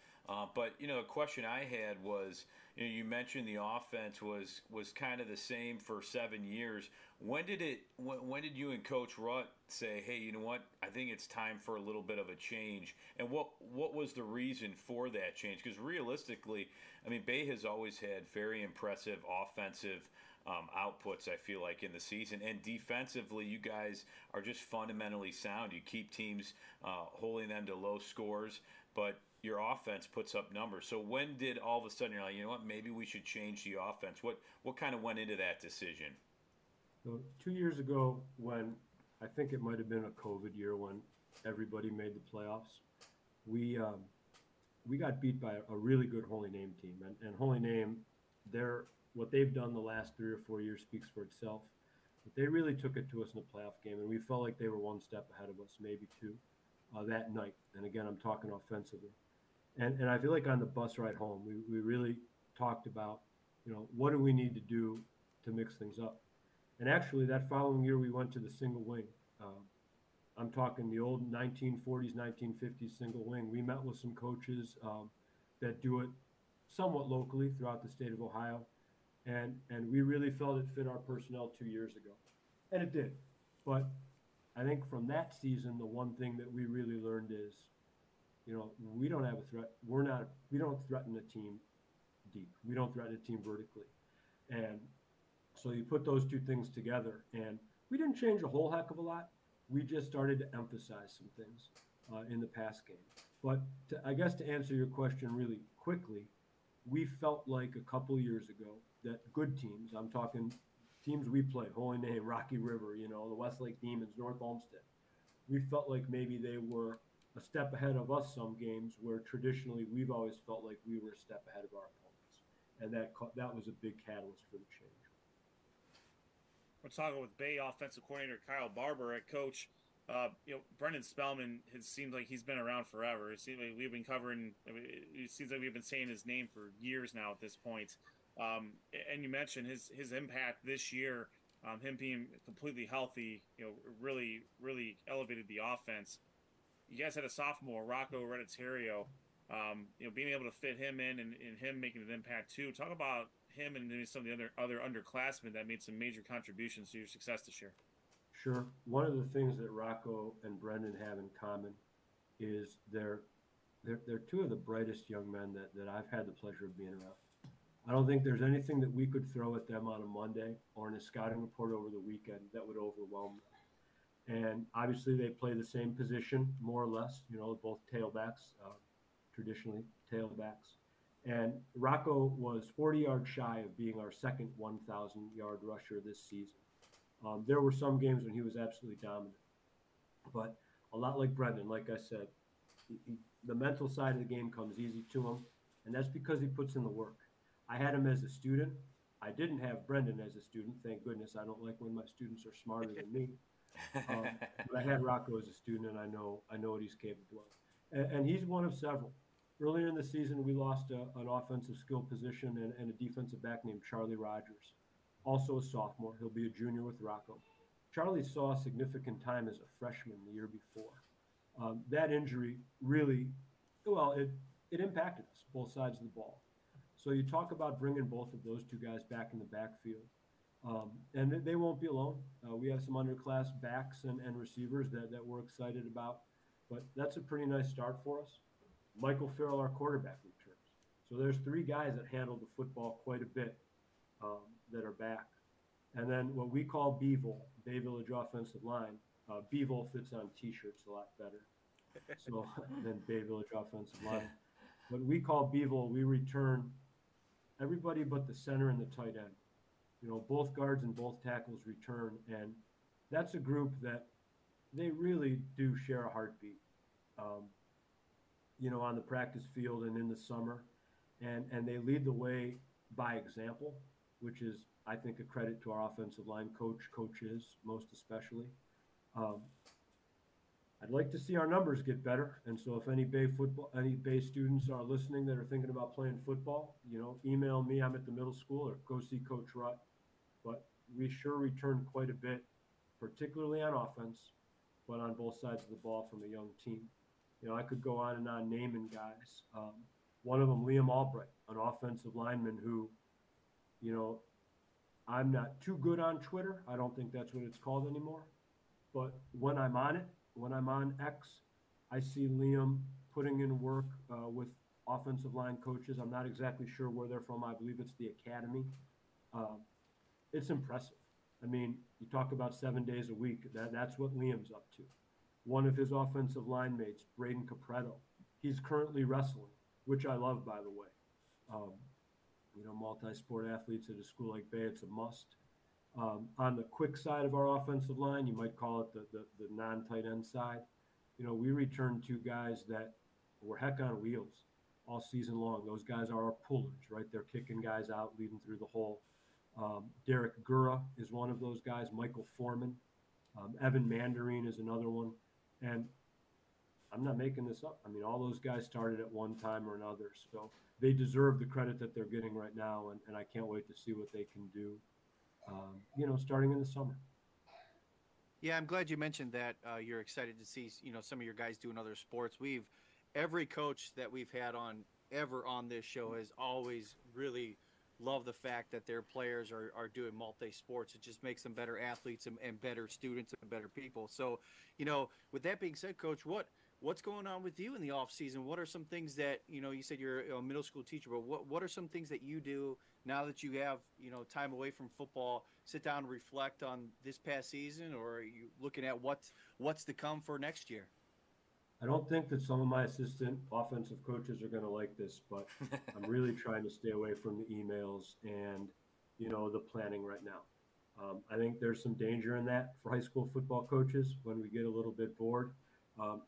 But, a question I had was, you mentioned the offense was kind of the same for 7 years. When did you and Coach Rutt say, hey, you know what, I think it's time for a little bit of a change? And what was the reason for that change? Because realistically, I mean, Bay has always had very impressive offensive outputs, I feel like, in the season. And defensively, you guys are just fundamentally sound. You keep teams holding them to low scores, but your offense puts up numbers. So when did all of a sudden you're like, you know what, maybe we should change the offense? What kind of went into that decision? So 2 years ago, when I think it might have been a COVID year when everybody made the playoffs, we got beat by a really good Holy Name team. And Holy Name, what they've done the last 3 or 4 years speaks for itself. But they really took it to us in the playoff game, and we felt like they were 1 step ahead of us, maybe 2, that night. And again, I'm talking offensively. And I feel like on the bus ride home, we really talked about, what do we need to do to mix things up? And actually, that following year, we went to the single wing. I'm talking the old 1940s, 1950s single wing. We met with some coaches that do it somewhat locally throughout the state of Ohio. And we really felt it fit our personnel 2 years ago. And it did. But I think from that season, the one thing that we really learned is, we don't have a threat. We don't threaten a team deep. We don't threaten a team vertically. And so you put those 2 things together, and we didn't change a whole heck of a lot. We just started to emphasize some things in the pass game. But I guess to answer your question really quickly, we felt like a couple years ago that good teams, I'm talking teams we played, Holy Name, Rocky River, the Westlake Demons, North Olmsted, we felt like maybe they were a step ahead of us some games where traditionally we've always felt like we were a step ahead of our opponents, and that was a big catalyst for the change. We're talking with Bay offensive coordinator Kyle Barberic. Coach, Brendan Spellman has seemed like he's been around forever. It seems like we've been covering. It seems like we've been saying his name for years now at this point. And you mentioned his impact this year, him being completely healthy. Really elevated the offense. You guys had a sophomore, Rocco Reditario. Being able to fit him in and him making an impact too. Talk about him and maybe some of the other underclassmen that made some major contributions to your success this year. Sure. One of the things that Rocco and Brendan have in common is they're two of the brightest young men that I've had the pleasure of being around. I don't think there's anything that we could throw at them on a Monday or in a scouting report over the weekend that would overwhelm them. And obviously they play the same position, more or less, both tailbacks, traditionally tailbacks. And Rocco was 40 yards shy of being our second 1,000-yard rusher this season. There were some games when he was absolutely dominant. But a lot like Brendan, like I said, the mental side of the game comes easy to him, and that's because he puts in the work. I had him as a student. I didn't have Brendan as a student. Thank goodness. I don't like when my students are smarter than me. But I had Rocco as a student, and I know what he's capable of. And he's one of several. Earlier in the season, we lost an offensive skill position and a defensive back named Charlie Rogers, also a sophomore. He'll be a junior with Rocco. Charlie saw significant time as a freshman the year before. That injury really, it impacted us, both sides of the ball. So you talk about bringing both of those two guys back in the backfield. And they won't be alone. We have some underclass backs and receivers that we're excited about. But that's a pretty nice start for us. Michael Farrell, our quarterback, returns. So there's three guys that handle the football quite a bit that are back. And then what we call Beeville, Bay Village Offensive Line. Beeville fits on T-shirts a lot better than Bay Village Offensive Line. What we call Beeville, we return everybody but the center and the tight end. Both guards and both tackles return. And that's a group that they really do share a heartbeat. On the practice field and in the summer. And they lead the way by example, which is, I think, a credit to our offensive line coaches, most especially. I'd like to see our numbers get better. And so if any Bay students are listening that are thinking about playing football, email me. I'm at the middle school, or go see Coach Rutt. But we sure returned quite a bit, particularly on offense, but on both sides of the ball from a young team. I could go on and on naming guys. One of them, Liam Albright, an offensive lineman who, I'm not too good on Twitter. I don't think that's what it's called anymore. But when I'm on it, when I'm on X, I see Liam putting in work with offensive line coaches. I'm not exactly sure where they're from. I believe it's the academy. It's impressive. I mean, you talk about 7 days a week. That's what Liam's up to. One of his offensive line mates, Braden Capretto, he's currently wrestling, which I love, by the way. Multi-sport athletes at a school like Bay, it's a must. On the quick side of our offensive line, you might call it the non-tight end side. We returned two guys that were heck on wheels all season long. Those guys are our pullers, right? They're kicking guys out, leading through the hole. Derek Gura is one of those guys. Michael Foreman. Evan Mandarine is another one. And I'm not making this up. I mean, all those guys started at one time or another. So they deserve the credit that they're getting right now. And I can't wait to see what they can do, starting in the summer. Yeah, I'm glad you mentioned that. You're excited to see, some of your guys doing other sports. Every coach that we've had on this show has always really loved the fact that their players are doing multi-sports. It just makes them better athletes and better students and better people. So, with that being said, Coach, what's going on with you in the off season? What are some things that, you said you're a middle school teacher, but what are some things that you do now that you have, time away from football, sit down and reflect on this past season, or are you looking at what's to come for next year? I don't think that some of my assistant offensive coaches are going to like this, but I'm really trying to stay away from the emails and, the planning right now. I think there's some danger in that for high school football coaches when we get a little bit bored.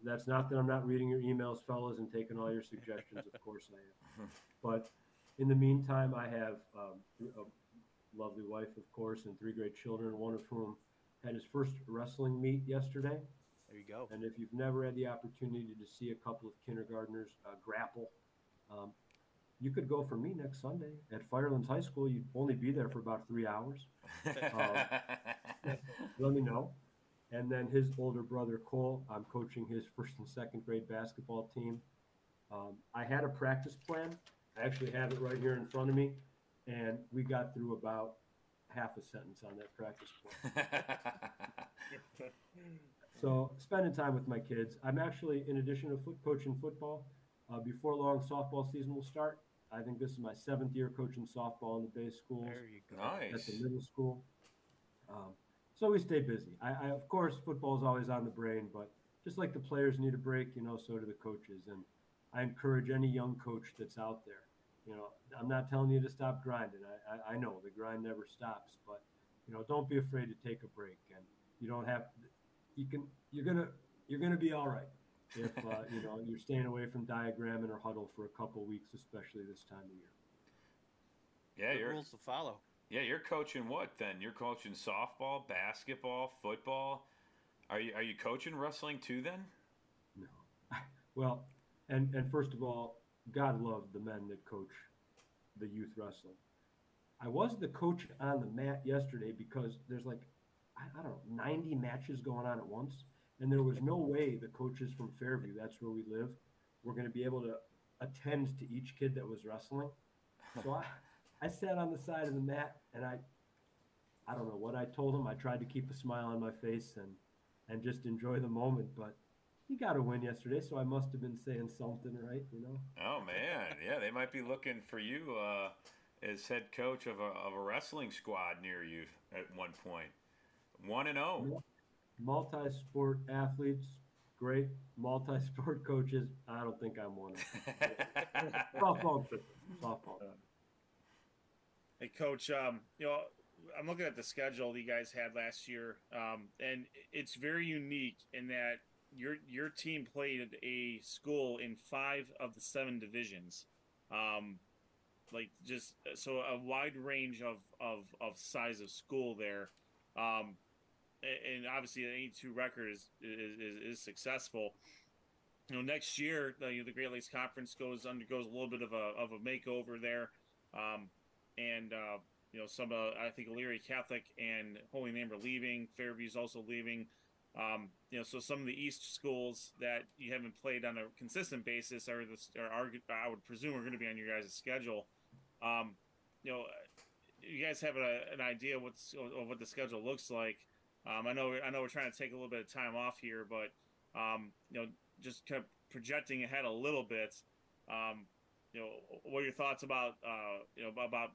That's not that I'm not reading your emails, fellas, and taking all your suggestions. Of course I am. But in the meantime, I have a lovely wife, of course, and 3 great children, one of whom had his first wrestling meet yesterday. There you go. And if you've never had the opportunity to see a couple of kindergartners grapple, you could go for me next Sunday at Firelands High School. You'd only be there for about 3 hours. Let me know. And then his older brother, Cole, I'm coaching his 1st and 2nd grade basketball team. I had a practice plan. I actually have it right here in front of me. And we got through about half a sentence on that practice plan. So spending time with my kids. I'm actually, in addition to coaching football, before long, softball season will start. I think this is my 7th year coaching softball in the base schools. There you go. Nice. At the middle school. So we stay busy. I of course, football is always on the brain, but just like the players need a break, so do the coaches. And I encourage any young coach that's out there. I'm not telling you to stop grinding. I know the grind never stops, but don't be afraid to take a break. And you don't have. You're gonna be all right if you're staying away from diagramming or huddle for a couple of weeks, especially this time of year. Yeah, Good rules to follow. Yeah, you're coaching what then? You're coaching softball, basketball, football. Are you coaching wrestling too then? No. Well, and first of all, God love the men that coach the youth wrestling. I was the coach on the mat yesterday because there's like, I don't know, 90 matches going on at once. And there was no way the coaches from Fairview, that's where we live, were going to be able to attend to each kid that was wrestling. So I sat on the side of the mat and I don't know what I told him. I tried to keep a smile on my face and just enjoy the moment. But he got a win yesterday, so I must have been saying something right, Oh man, yeah, they might be looking for you as head coach of a wrestling squad near you at one point. 1-0. Multi-sport athletes, great. Multi-sport coaches, I don't think I'm one of them. Softball. Hey, Coach, I'm looking at the schedule that you guys had last year, and it's very unique in that your team played at a school in 5 of the 7 divisions. So a wide range of size of school there. And obviously the 82 record is successcul. Next year the Great Lakes Conference undergoes a little bit of a makeover there, some I think Elyria Catholic and Holy Name are leaving. Fairview's also leaving. So some of the East schools that you haven't played on a consistent basis are I would presume are going to be on your guys' schedule. You guys have an idea of what the schedule looks like. I know we're trying to take a little bit of time off here, but just kind of projecting ahead a little bit. What are your thoughts about about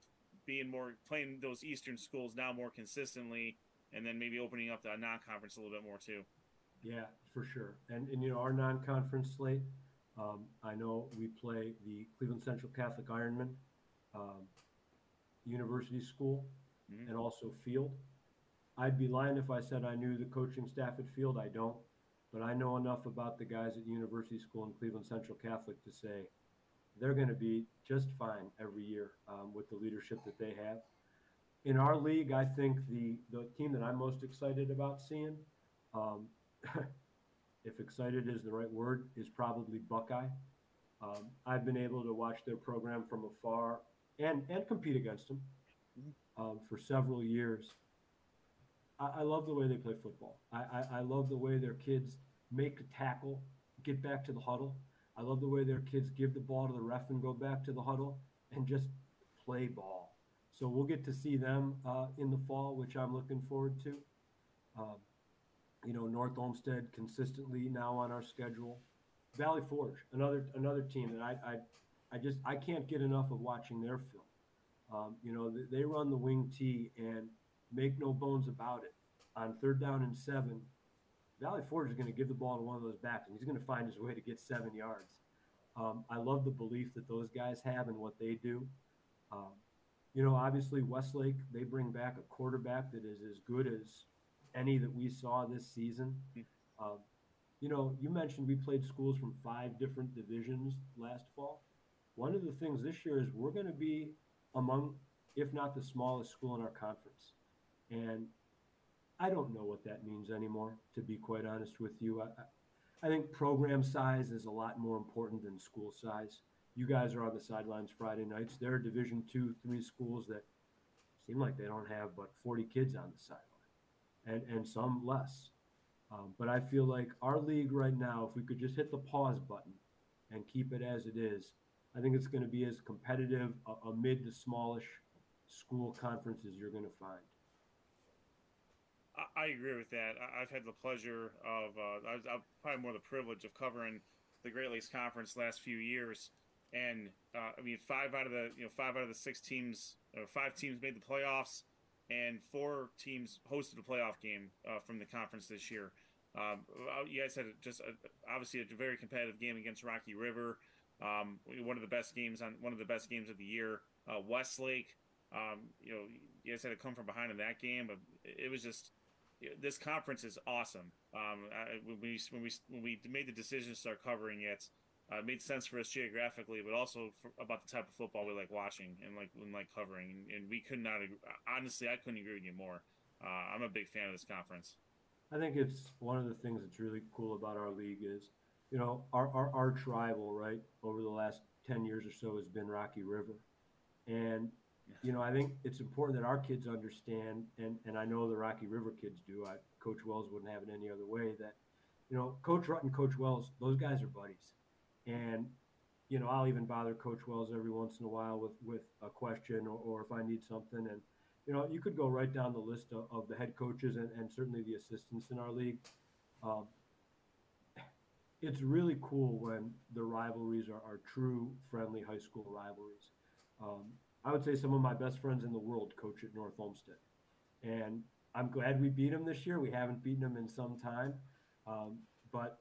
playing those Eastern schools now more consistently, and then maybe opening up the non-conference a little bit more too? Yeah, for sure. And our non-conference slate, I know we play the Cleveland Central Catholic Ironman, University School, and also Field. I'd be lying if I said I knew the coaching staff at Field. I don't, but I know enough about the guys at University School and Cleveland Central Catholic to say they're going to be just fine every year with the leadership that they have. In our league, I think the team that I'm most excited about seeing, if excited is the right word, is probably Buckeye. I've been able to watch their program from afar and compete against them for several years. I love the way they play football. I love the way their kids make a tackle, get back to the huddle. I love the way their kids give the ball to the ref and go back to the huddle and just play ball. So we'll get to see them in the fall, which I'm looking forward to. North Olmsted consistently now on our schedule. Valley Forge, another team that I can't get enough of watching their film. They run the wing T, and make no bones about it. On 3rd down and 7, Valley Forge is going to give the ball to one of those backs, and he's going to find his way to get 7 yards. I love the belief that those guys have in what they do. Obviously Westlake, they bring back a quarterback that is as good as any that we saw this season. You know, you mentioned we played schools from 5 different divisions last fall. One of the things this year is we're going to be among, if not the smallest school in our conference. And I don't know what that means anymore, to be quite honest with you. I think program size is a lot more important than school size. You guys are on the sidelines Friday nights. There are Division two, three schools that seem like they don't have but 40 kids on the sideline, and some less. But I feel like our league right now, if we could just hit the pause button and keep it as it is, I think it's going to be as competitive a mid to smallish school conference as you're going to find. I agree with that. I've had the pleasure of, I've probably more the privilege of covering the Great Lakes Conference last few years, and I mean, 5 out of the 6 teams, or 5 teams made the playoffs, and 4 teams hosted a playoff game from the conference this year. You guys had obviously a very competitive game against Rocky River, one of the best games of the year. Westlake, you guys had to come from behind in that game, but it was just this conference is awesome. When we made the decision to start covering it, it made sense for us geographically, but also about the type of football we like watching and like covering. And we could not honestly, I couldn't agree with you more. I'm a big fan of this conference. I think it's one of the things that's really cool about our league is, you know, our arch rival, right, over the last 10 years or so has been Rocky River. And, you know, I think it's important that our kids understand, and I know the Rocky River kids do, Coach Wells wouldn't have it any other way, that, you know, Coach Rutt and Coach Wells, those guys are buddies. And, you know, I'll even bother Coach Wells every once in a while with a question or if I need something. And, you know, you could go right down the list of the head coaches and certainly the assistants in our league. Um, it's really cool when the rivalries are true friendly high school rivalries. Um, I would say some of my best friends in the world coach at North Olmsted, and I'm glad we beat them this year. We haven't beaten them in some time, but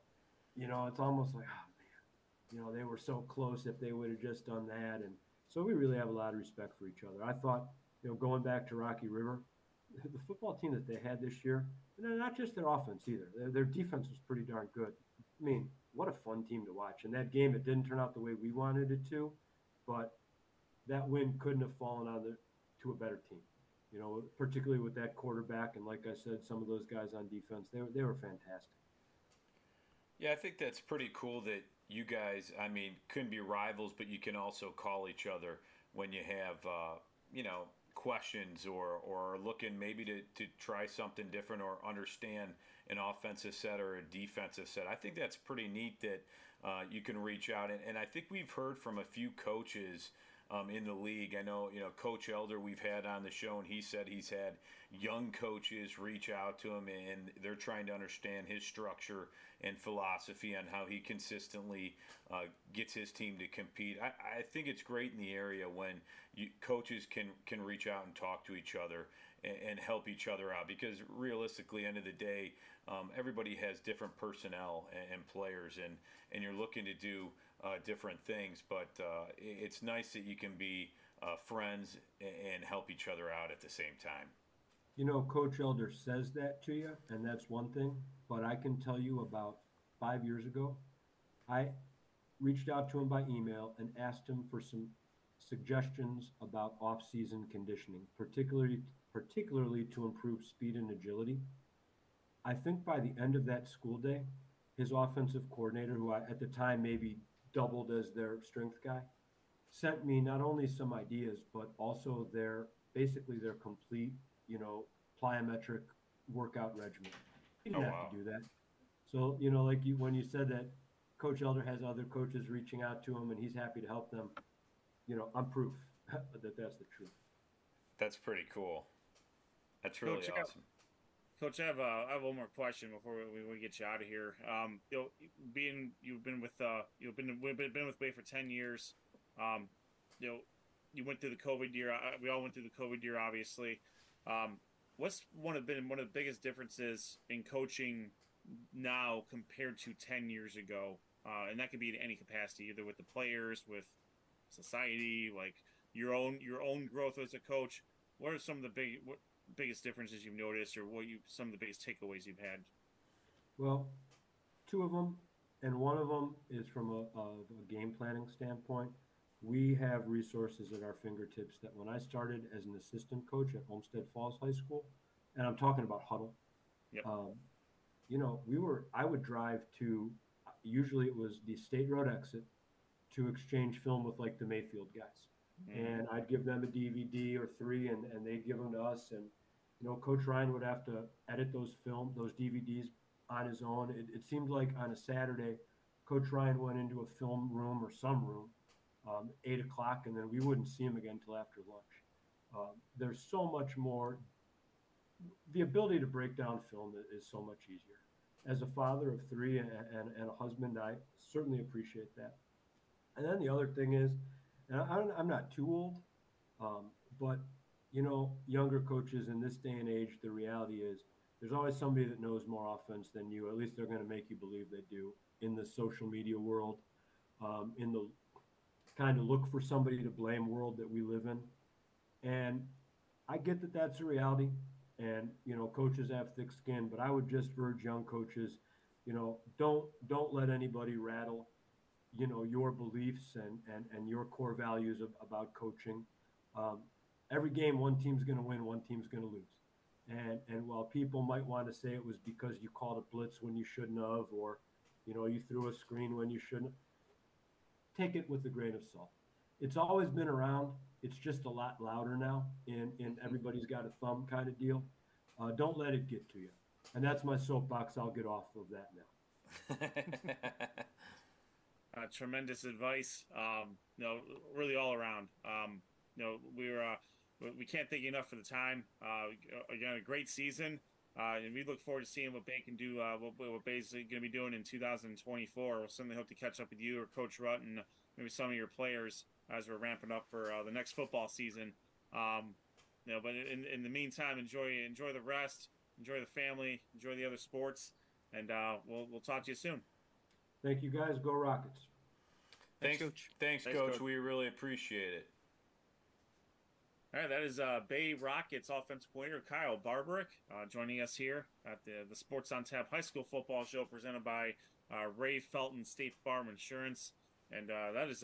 you know it's almost like, oh man, you know they were so close if they would have just done that, and so we really have a lot of respect for each other. I thought, you know, going back to Rocky River, the football team that they had this year, and not just their offense either. Their defense was pretty darn good. I mean, what a fun team to watch. And that game, it didn't turn out the way we wanted it to, but that win couldn't have fallen to a better team. You know, particularly with that quarterback, and like I said, some of those guys on defense, they were fantastic. Yeah, I think that's pretty cool that you guys, I mean, couldn't be rivals, but you can also call each other when you have, you know, questions or looking maybe to try something different or understand an offensive set or a defensive set. I think that's pretty neat that you can reach out. And I think we've heard from a few coaches in the league. I know, you know, Coach Elder we've had on the show, and he said he's had young coaches reach out to him, and they're trying to understand his structure and philosophy on how he consistently gets his team to compete. I think it's great in the area when coaches can reach out and talk to each other and help each other out, because realistically, end of the day, everybody has different personnel and players, and you're looking to do different things, but it's nice that you can be friends and help each other out at the same time. You know, Coach Elder says that to you, and that's one thing. But I can tell you about 5 years ago, I reached out to him by email and asked him for some suggestions about off-season conditioning, particularly to improve speed and agility. I think by the end of that school day, his offensive coordinator, who at the time maybe doubled as their strength guy, sent me not only some ideas, but also basically their complete, you know, plyometric workout regimen. He didn't have to do that. So, you know, like when you said that Coach Elder has other coaches reaching out to him and he's happy to help them, you know, I'm proof that that's the truth. That's pretty cool. That's really awesome. Coach, I have one more question before we get you out of here. You know, you've been with Bay for 10 years. You know, you went through the COVID year. We all went through the COVID year, obviously. What's one of the biggest differences in coaching now compared to 10 years ago? And that could be in any capacity, either with the players, with society, like your own growth as a coach. What are some of the biggest differences you've noticed, or some of the biggest takeaways you've had? Well, two of them, and one of them is from a game planning standpoint. We have resources at our fingertips that when I started as an assistant coach at Olmsted Falls High School, and I'm talking about Huddle, Yep. I would drive to, usually it was the State Road exit, to exchange film with like the Mayfield guys. And I'd give them a DVD or three, and they'd give them to us. And, Coach Ryan would have to edit those DVDs on his own. It seemed like on a Saturday, Coach Ryan went into a film room or some room, 8 o'clock, and then we wouldn't see him again until after lunch. There's so much more. The ability to break down film is so much easier. As a father of three and a husband, I certainly appreciate that. And then the other thing is, and I'm not too old, but younger coaches in this day and age, the reality is there's always somebody that knows more offense than you. At least they're going to make you believe they do in the social media world, in the kind of look for somebody to blame world that we live in. And I get that that's a reality, and coaches have thick skin, but I would just urge young coaches, don't let anybody rattle your beliefs and your core values about coaching. Every game, one team's going to win, one team's going to lose. And while people might want to say it was because you called a blitz when you shouldn't have, or you threw a screen when you shouldn't, take it with a grain of salt. It's always been around. It's just a lot louder now in everybody's got a thumb kind of deal. Don't let it get to you. And that's my soapbox. I'll get off of that now. Tremendous advice. Really all around. We can't thank you enough for the time. Again, a great season, and we look forward to seeing what Bay can do. What Bay's going to be doing in 2024. We'll certainly hope to catch up with you or Coach Rutt and maybe some of your players as we're ramping up for the next football season. But in the meantime, enjoy the rest, enjoy the family, enjoy the other sports, and we'll talk to you soon. Thank you, guys. Go Rockets. Thanks, Coach. We really appreciate it. All right, that is Bay Rockets offensive coordinator Kyle Barberic joining us here at the Sports on Tap High School Football Show presented by Ray Felton State Farm Insurance, and I don't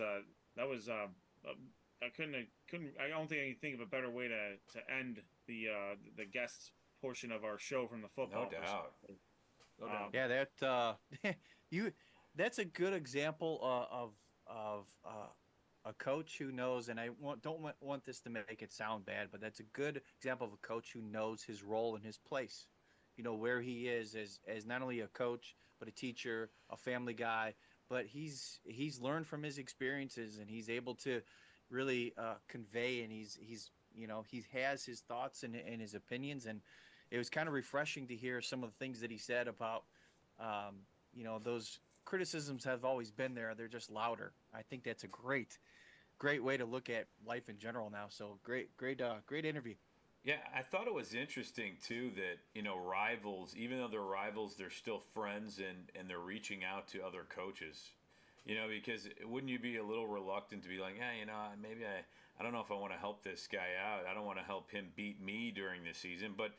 think I can think of a better way to end the guest portion of our show from the football. No doubt. Yeah, that's a good example of a coach who knows, and I don't want this to make it sound bad, but that's a good example of a coach who knows his role and his place. Where he is as not only a coach, but a teacher, a family guy, but he's learned from his experiences, and he's able to really convey, and he has his thoughts and his opinions, and it was kind of refreshing to hear some of the things that he said about those criticisms have always been there. They're just louder. I think that's a great way to look at life in general now. So great interview. Yeah, I thought it was interesting too that rivals, even though they're rivals, they're still friends, and they're reaching out to other coaches. Because wouldn't you be a little reluctant to be like, maybe I don't know if I want to help this guy out. I don't want to help him beat me during the season. But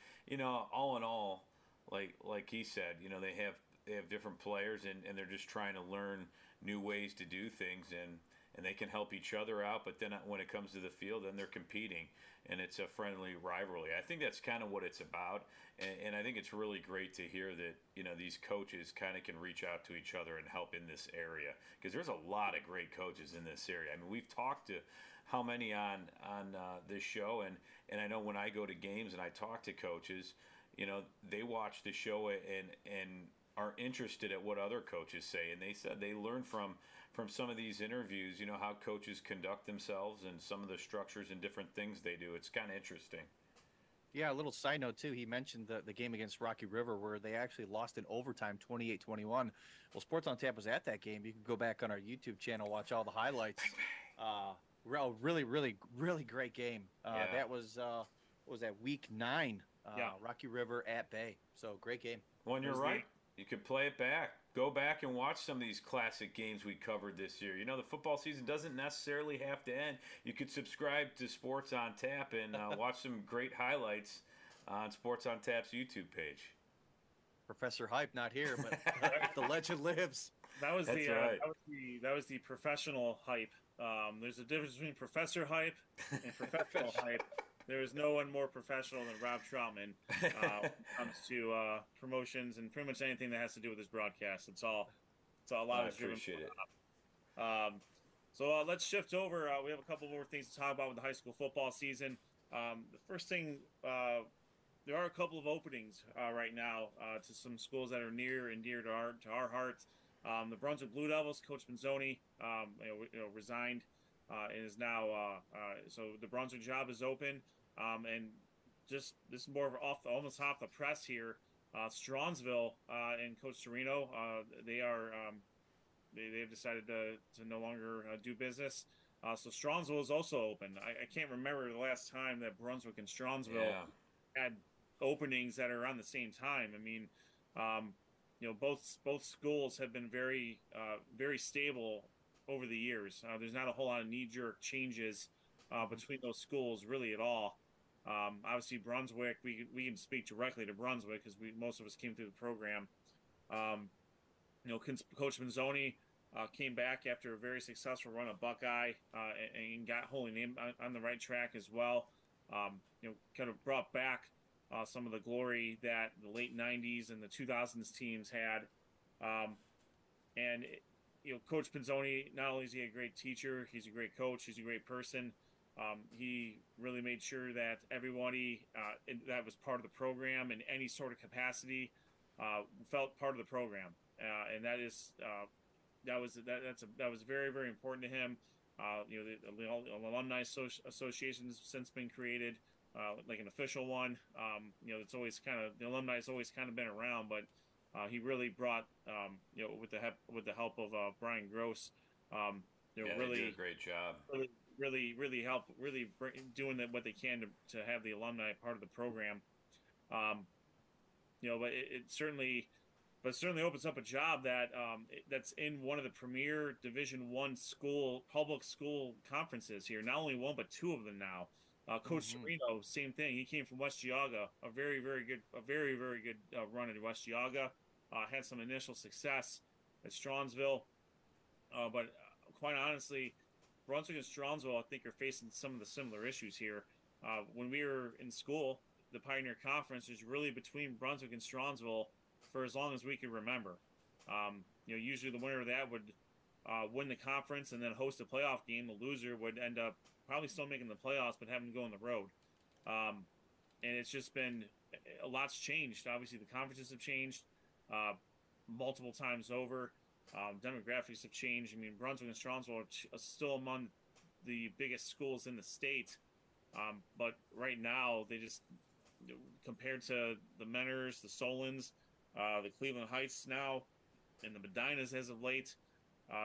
all in all, like he said, they have different players, and they're just trying to learn new ways to do things, and they can help each other out. But then when it comes to the field, then they're competing, and it's a friendly rivalry. I think that's kind of what it's about, and I think it's really great to hear that these coaches kind of can reach out to each other and help in this area, because there's a lot of great coaches in this area. I mean, we've talked to how many on this show, and I know when I go to games and I talk to coaches, they watch the show and are interested at what other coaches say, and they said they learn from some of these interviews, how coaches conduct themselves and some of the structures and different things they do. It's kind of interesting. Yeah, a little side note too. He mentioned the game against Rocky River where they actually lost in overtime, 28-21. Well, Sports on Tap was at that game. You can go back on our YouTube channel, watch all the highlights. Really, really, really great game. That was what was that, week 9? Rocky River at Bay. So great game. Well, and you're right. You could play it back. Go back and watch some of these classic games we covered this year. The football season doesn't necessarily have to end. You could subscribe to Sports on Tap and watch some great highlights on Sports on Tap's YouTube page. Professor Hype not here, but the legend lives. That was That's right. that was the professional hype. There's a difference between professor hype and professional hype. There is no one more professional than Rob Troutman when it comes to promotions and pretty much anything that has to do with this broadcast. It's all a lot I of driven. appreciate it. So let's shift over. We have a couple more things to talk about with the high school football season. The first thing, there are a couple of openings right now to some schools that are near and dear to our hearts. The Brunswick Blue Devils, Coach Manzoni, resigned and is now so the Brunswick job is open. And just this is more of almost off the press here. Strongsville and Coach Serino, they've decided to no longer do business. So Strongsville is also open. I can't remember the last time that Brunswick and Strongsville had openings that are around the same time. I mean, both schools have been very very stable over the years. There's not a whole lot of knee-jerk changes between those schools really at all. Obviously, Brunswick, we can speak directly to Brunswick because most of us came through the program. Coach Manzoni came back after a very successful run at Buckeye and got Holy Name on the right track as well. Kind of brought back some of the glory that the late 90s and the 2000s teams had. Coach Pinzoni, not only is he a great teacher, he's a great coach, he's a great person. He really made sure that everybody that was part of the program in any sort of capacity felt part of the program, and that was very, very important to him. The alumni association has since been created, like an official one. It's always the alumni has always kind of been around, but he really brought, with the help of Brian Gross, really did a great job. Really help, doing what they can to have the alumni part of the program. But it certainly opens up a job that's in one of the premier Division I public school conferences here. Not only one, but two of them now. Coach Serino, same thing. He came from West Geauga, a very, very good run at West Geauga. Had some initial success at Strongsville, but quite honestly, Brunswick and Strongsville, I think, are facing some of the similar issues here. When we were in school, the Pioneer Conference was really between Brunswick and Strongsville for as long as we could remember. Usually the winner of that would win the conference and then host a playoff game. The loser would end up probably still making the playoffs, but having to go on the road. And it's just been a lot's changed. Obviously, the conferences have changed multiple times over. Demographics have changed. I mean, Brunswick and Strongsville are still among the biggest schools in the state, but right now they just, compared to the Menners, the Solons, the Cleveland Heights now, and the Medinas as of late,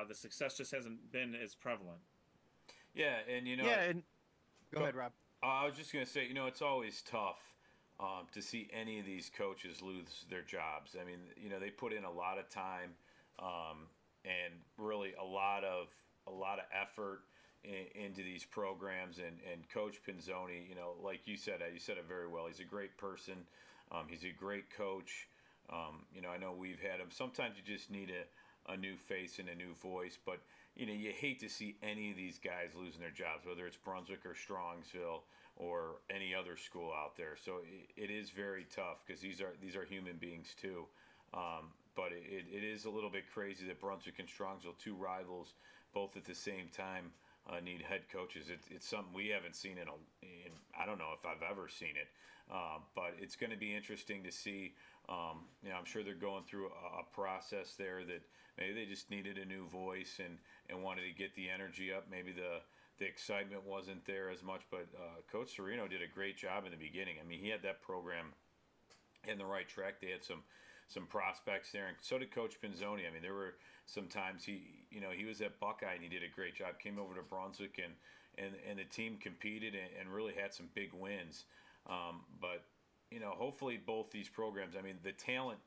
the success just hasn't been as prevalent. Yeah, and go ahead, Rob. I was just going to say, it's always tough to see any of these coaches lose their jobs. I mean, they put in a lot of time and really a lot of effort into these programs. And Coach Pinzoni, like you said it very well. He's a great person. He's a great coach. I know we've had him. Sometimes you just need a new face and a new voice, but you hate to see any of these guys losing their jobs, whether it's Brunswick or Strongsville or any other school out there. So it is very tough because these are human beings too. But it is a little bit crazy that Brunswick and Strongsville, two rivals, both at the same time, need head coaches. It's something we haven't seen in I don't know if I've ever seen it. But it's going to be interesting to see. I'm sure they're going through a process there that maybe they just needed a new voice and wanted to get the energy up. Maybe the excitement wasn't there as much, but Coach Serino did a great job in the beginning. I mean, he had that program in the right track. They had some prospects there, and so did Coach Pinzoni. I mean, there were some times he was at Buckeye and he did a great job. Came over to Brunswick and the team competed and really had some big wins. But hopefully both these programs. I mean, the talent,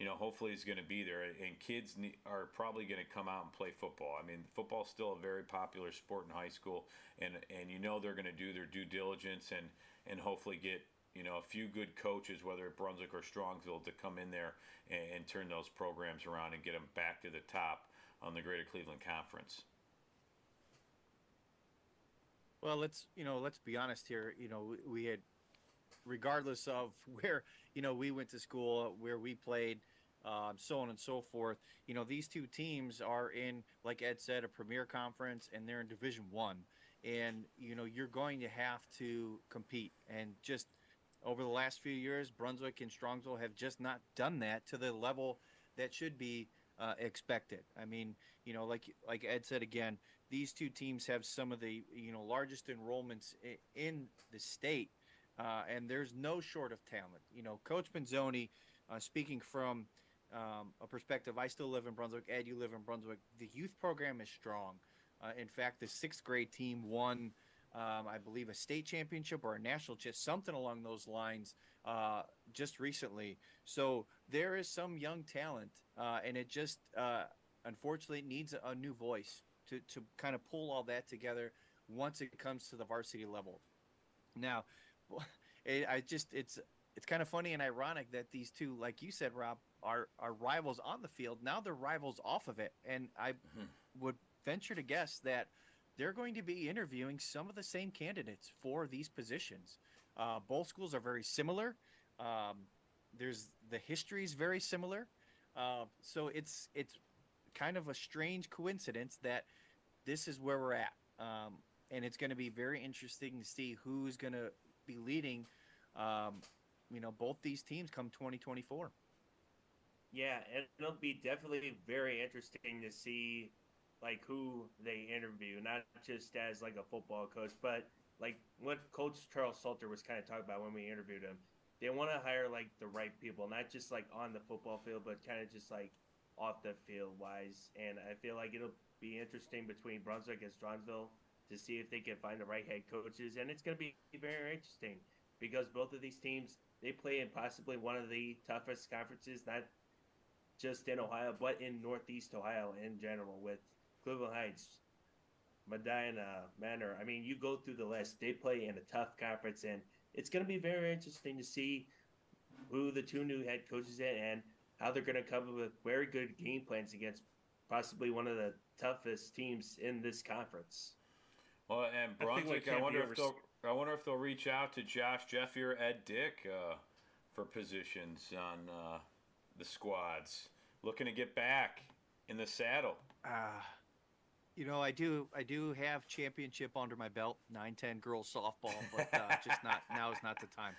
hopefully is going to be there, and kids are probably going to come out and play football. I mean, football's still a very popular sport in high school, and they're going to do their due diligence and hopefully get a few good coaches, whether at Brunswick or Strongsville, to come in there and turn those programs around and get them back to the top on the Greater Cleveland Conference. Well, let's be honest here. We had, regardless of where, we went to school, where we played, so on and so forth. These two teams are in, like Ed said, a premier conference, and they're in Division One. And, you're going to have to compete. And just over the last few years, Brunswick and Strongsville have just not done that to the level that should be expected. I mean, like Ed said again, these two teams have some of the largest enrollments in the state, and there's no short of talent. Coach Benzoni, speaking from a perspective, I still live in Brunswick. Ed, you live in Brunswick. The youth program is strong. In fact, the sixth grade team won, I believe, a state championship or a national, just something along those lines, just recently. So there is some young talent, and it just unfortunately needs a new voice to kind of pull all that together once it comes to the varsity level. Now, it's kind of funny and ironic that these two, like you said, Rob, are rivals on the field. Now they're rivals off of it, and I would venture to guess that they're going to be interviewing some of the same candidates for these positions. Both schools are very similar. There's the history is very similar. So it's kind of a strange coincidence that this is where we're at. And it's going to be very interesting to see who's going to be leading, both these teams come 2024. Yeah, and it'll be definitely very interesting to see who they interview, not just as a football coach, but what Coach Charles Salter was kind of talking about when we interviewed him. They want to hire the right people, not just on the football field, but kind of just off the field wise. And I feel it'll be interesting between Brunswick and Strongsville to see if they can find the right head coaches. And it's going to be very interesting because both of these teams, they play in possibly one of the toughest conferences, not just in Ohio, but in Northeast Ohio in general, with Cleveland Heights, Medina, Manor. I mean, you go through the list. They play in a tough conference, and it's going to be very interesting to see who the two new head coaches are and how they're going to come up with very good game plans against possibly one of the toughest teams in this conference. Well, and Brunswick, I wonder if they'll reach out to Josh Jeffy or Ed Dick for positions on the squads, looking to get back in the saddle. I do have championship under my belt, 9-10 girls softball, but just not now is not the time.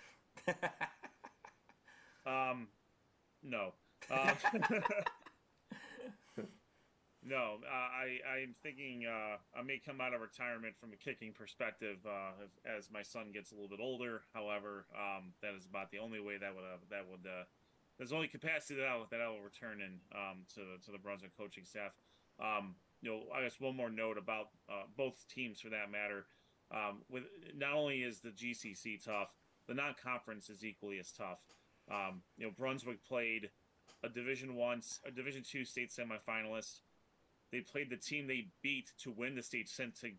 No. No, I'm thinking I may come out of retirement from a kicking perspective as my son gets a little bit older. However, that is about the only way that would there's only capacity that I will return in to the Brunswick coaching staff. I guess one more note about both teams for that matter. With not only is the GCC tough, the non-conference is equally as tough. Brunswick played a Division II state semifinalist. They played the team they beat to win the state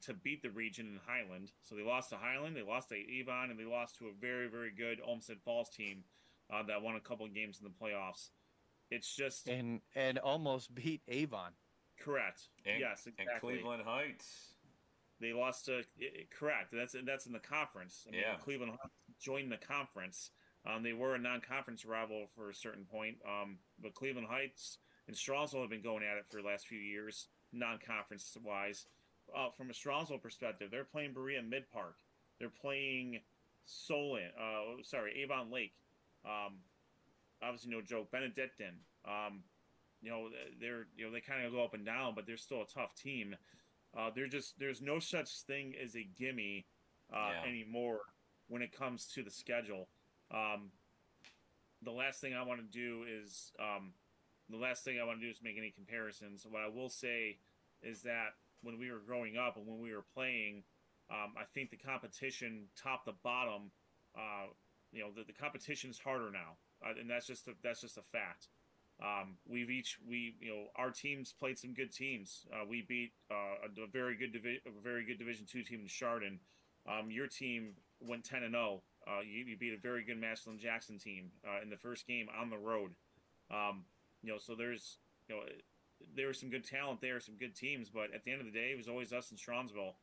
to beat the region in Highland. So they lost to Highland, they lost to Avon, and they lost to a very, very good Olmsted Falls team that won a couple of games in the playoffs. It's just and almost beat Avon. Correct. Yes, exactly. And Cleveland Heights. They lost to correct. That's in the conference. I mean, yeah. Cleveland Heights joined the conference. They were a non-conference rival for a certain point. But Cleveland Heights and Strongsville have been going at it for the last few years, non-conference wise. From a Strongsville perspective, they're playing Berea Mid Park. They're playing Avon Lake. Obviously, no joke. Benedictine. They kind of go up and down, but they're still a tough team. There's no such thing as a gimme anymore when it comes to the schedule. The last thing I want to do is make any comparisons. What I will say is that when we were growing up and when we were playing, I think the competition top to bottom, the competition is harder now, and that's just a fact. Our teams played some good teams. We beat a very good Division II team in Chardon. Your team went 10-0 You beat a very good Massillon Jackson team in the first game on the road. So there's there was some good talent there, some good teams, but at the end of the day, it was always us in Stronsville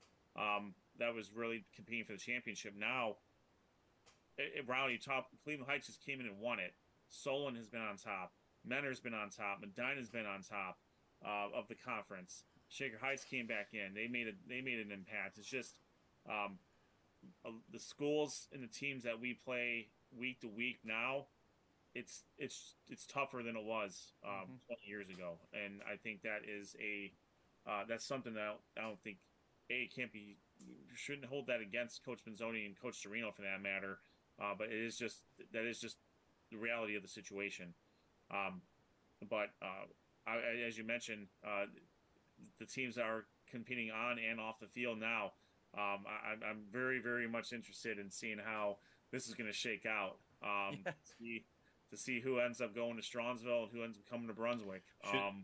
that was really competing for the championship. Now, Rowdy top Cleveland Heights just came in and won it. Solon has been on top. Mentor's been on top. Medina's been on top of the conference. Shaker Heights came back in. They made an impact. It's just the schools and the teams that we play week to week now. It's tougher than it was 20 years ago, and I think that is that's something that I don't think can't be. You shouldn't hold that against Coach Benzoni and Coach Serino for that matter. But that is just the reality of the situation. As you mentioned, the teams that are competing on and off the field now, I'm very, very much interested in seeing how this is going to shake out. To see who ends up going to Stronsville and who ends up coming to Brunswick.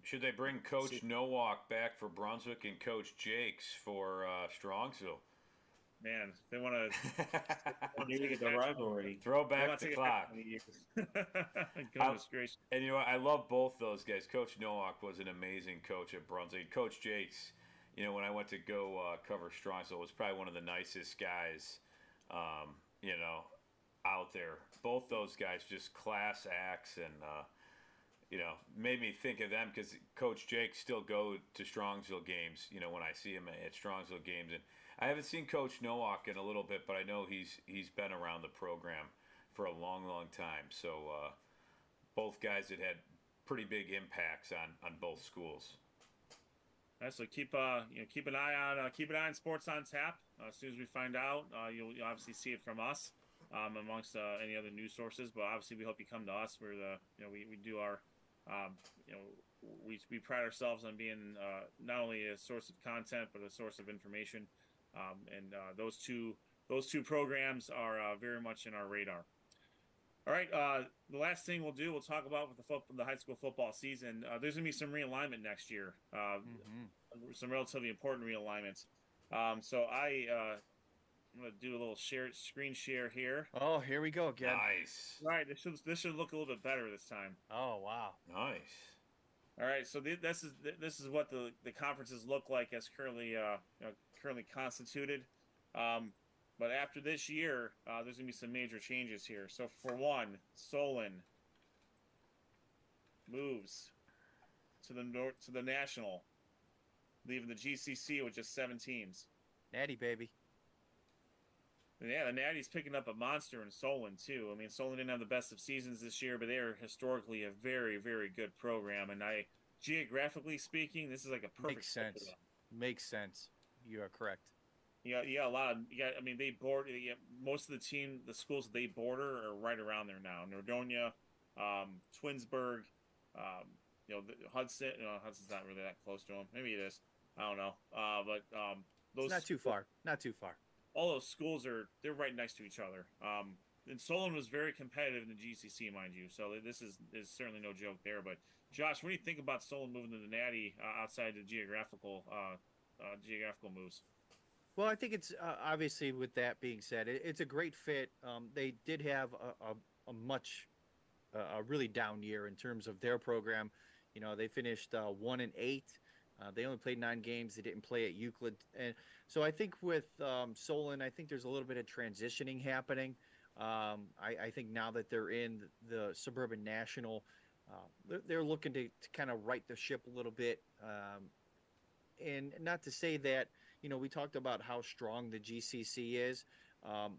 Should they bring Coach Nowak back for Brunswick and Coach Jakes for Strongsville? Man, they want to get the rivalry. Throw back the clock. Goodness gracious. And you know, I love both those guys. Coach Nowak was an amazing coach at Brunswick. Coach Jakes, you know, when I went to go cover Strongsville, was probably one of the nicest guys, out there. Both those guys, just class acts, and made me think of them because Coach Jake still go to Strongsville games. You know, when I see him at Strongsville games, and I haven't seen Coach Nowak in a little bit, but I know he's been around the program for a long, long time. So both guys that had pretty big impacts on both schools. So keep an eye on Sports on Tap. As soon as we find out, you'll obviously see it from us. Amongst any other news sources, but obviously we hope you come to us. We're we do our, we pride ourselves on being not only a source of content but a source of information, and those two programs are very much in our radar. All right, the last thing we'll talk about with the high school football season. There's gonna be some realignment next year, some relatively important realignments. So I'm gonna do a little screen share here. Oh, here we go again. Nice. All right, this should look a little bit better this time. Oh, wow. Nice. All right, so this is what the conferences look like as currently constituted. But after this year, there's gonna be some major changes here. So for one, Solon moves to the national, leaving the GCC with just 7 teams. Natty, baby. Yeah, the Natty's picking up a monster in Solon, too. I mean, Solon didn't have the best of seasons this year, but they are historically a very, very good program. And geographically speaking, this is like a perfect fit for them. Makes sense. You are correct. Yeah, they border. Most of the schools that they border are right around there now. Nordonia, Twinsburg, Hudson. Hudson's not really that close to them. Maybe it is. I don't know. But those. It's not too far. Not too far. All those schools they're right next to each other. And Solon was very competitive in the GCC, mind you. So this is certainly no joke there. But Josh, what do you think about Solon moving to the Natty outside the geographical moves? Well, I think it's obviously, with that being said, it's a great fit. They did have a really down year in terms of their program. You know, they finished 1-8. They only played 9 games. They didn't play at Euclid. And so I think with Solon, I think there's a little bit of transitioning happening. I think now that they're in the Suburban National, they're looking to kind of right the ship a little bit. And not to say that, we talked about how strong the GCC is.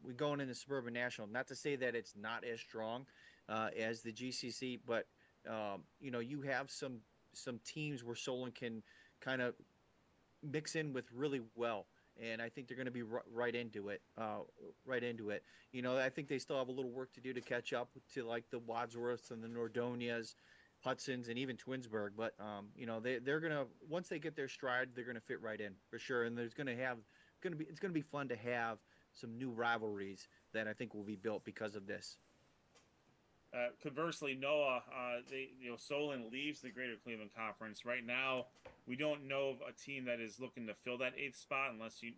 We going in the Suburban National, not to say that it's not as strong as the GCC, but, you have some teams where Solon can kind of mix in with really well, and I think they're going to be right into it. I think they still have a little work to do to catch up to like the Wadsworths and the Nordonias, Hudsons, and even Twinsburg. But they're gonna, once they get their stride, they're gonna fit right in for sure. And it's gonna be fun to have some new rivalries that I think will be built because of this. Conversely, Noah, Solon leaves the Greater Cleveland Conference. Right now, we don't know of a team that is looking to fill that 8th spot unless you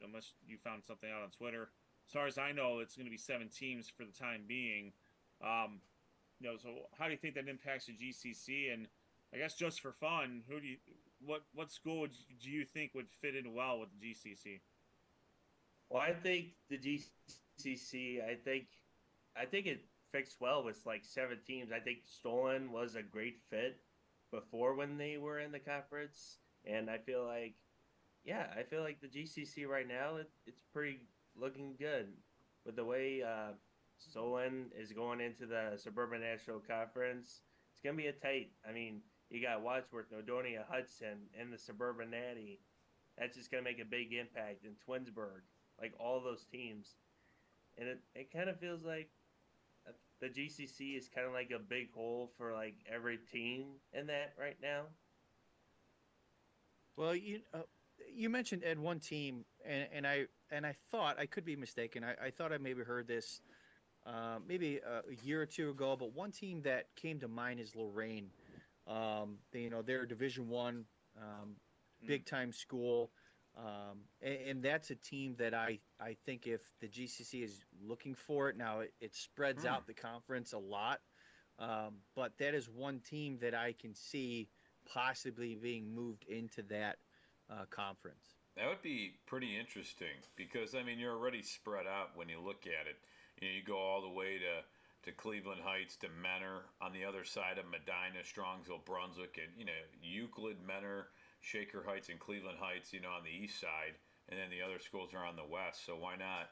found something out on Twitter. as far as I know, it's going to be 7 teams for the time being. So how do you think that impacts the GCC? And I guess just for fun, what school do you think would fit in well with the GCC? Well, I think the GCC, I think it fits well with like 7 teams. I think Stolen was a great fit before when they were in the conference, and I feel like, yeah, I feel like the GCC right now it's pretty looking good with the way Stolen is going into the Suburban National Conference. It's gonna be a tight. I mean, you got Wadsworth, Nodonia, Hudson, and the Suburban Natty. That's just gonna make a big impact in Twinsburg, like all those teams, and it kind of feels like the GCC is kind of like a big hole for like every team in that right now. Well, you mentioned Ed one team, and I thought I could be mistaken. I thought I maybe heard this maybe a year or two ago, but one team that came to mind is Lorraine. They're Division One, big time school, and that's a team that I think if the GCC is looking for it now, it spreads out the conference a lot, but that is one team that I can see possibly being moved into that conference. That would be pretty interesting because, I mean, you're already spread out when you look at it. You go all the way to Cleveland Heights, to Menor, on the other side of Medina, Strongsville, Brunswick, and, Euclid, Menor, Shaker Heights, and Cleveland Heights, on the east side, and then the other schools are on the west. So why not?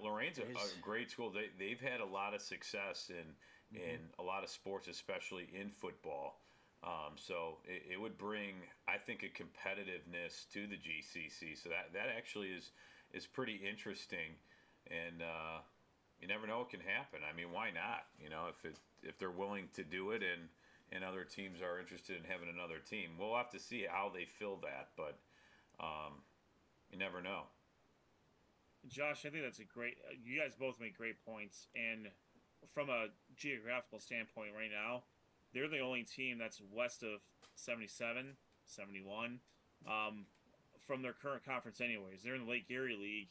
Lorraine's a great school. They've had a lot of success in a lot of sports, especially in football. So it would bring, I think, a competitiveness to the GCC. So that actually is pretty interesting, and you never know what can happen. I mean, why not? If they're willing to do it, and other teams are interested in having another team, we'll have to see how they fill that. But you never know. Josh, I think that's a great. You guys both make great points, and from a geographical standpoint, right now, they're the only team that's west of 77, 71, from their current conference anyways. They're in the Lake Erie League,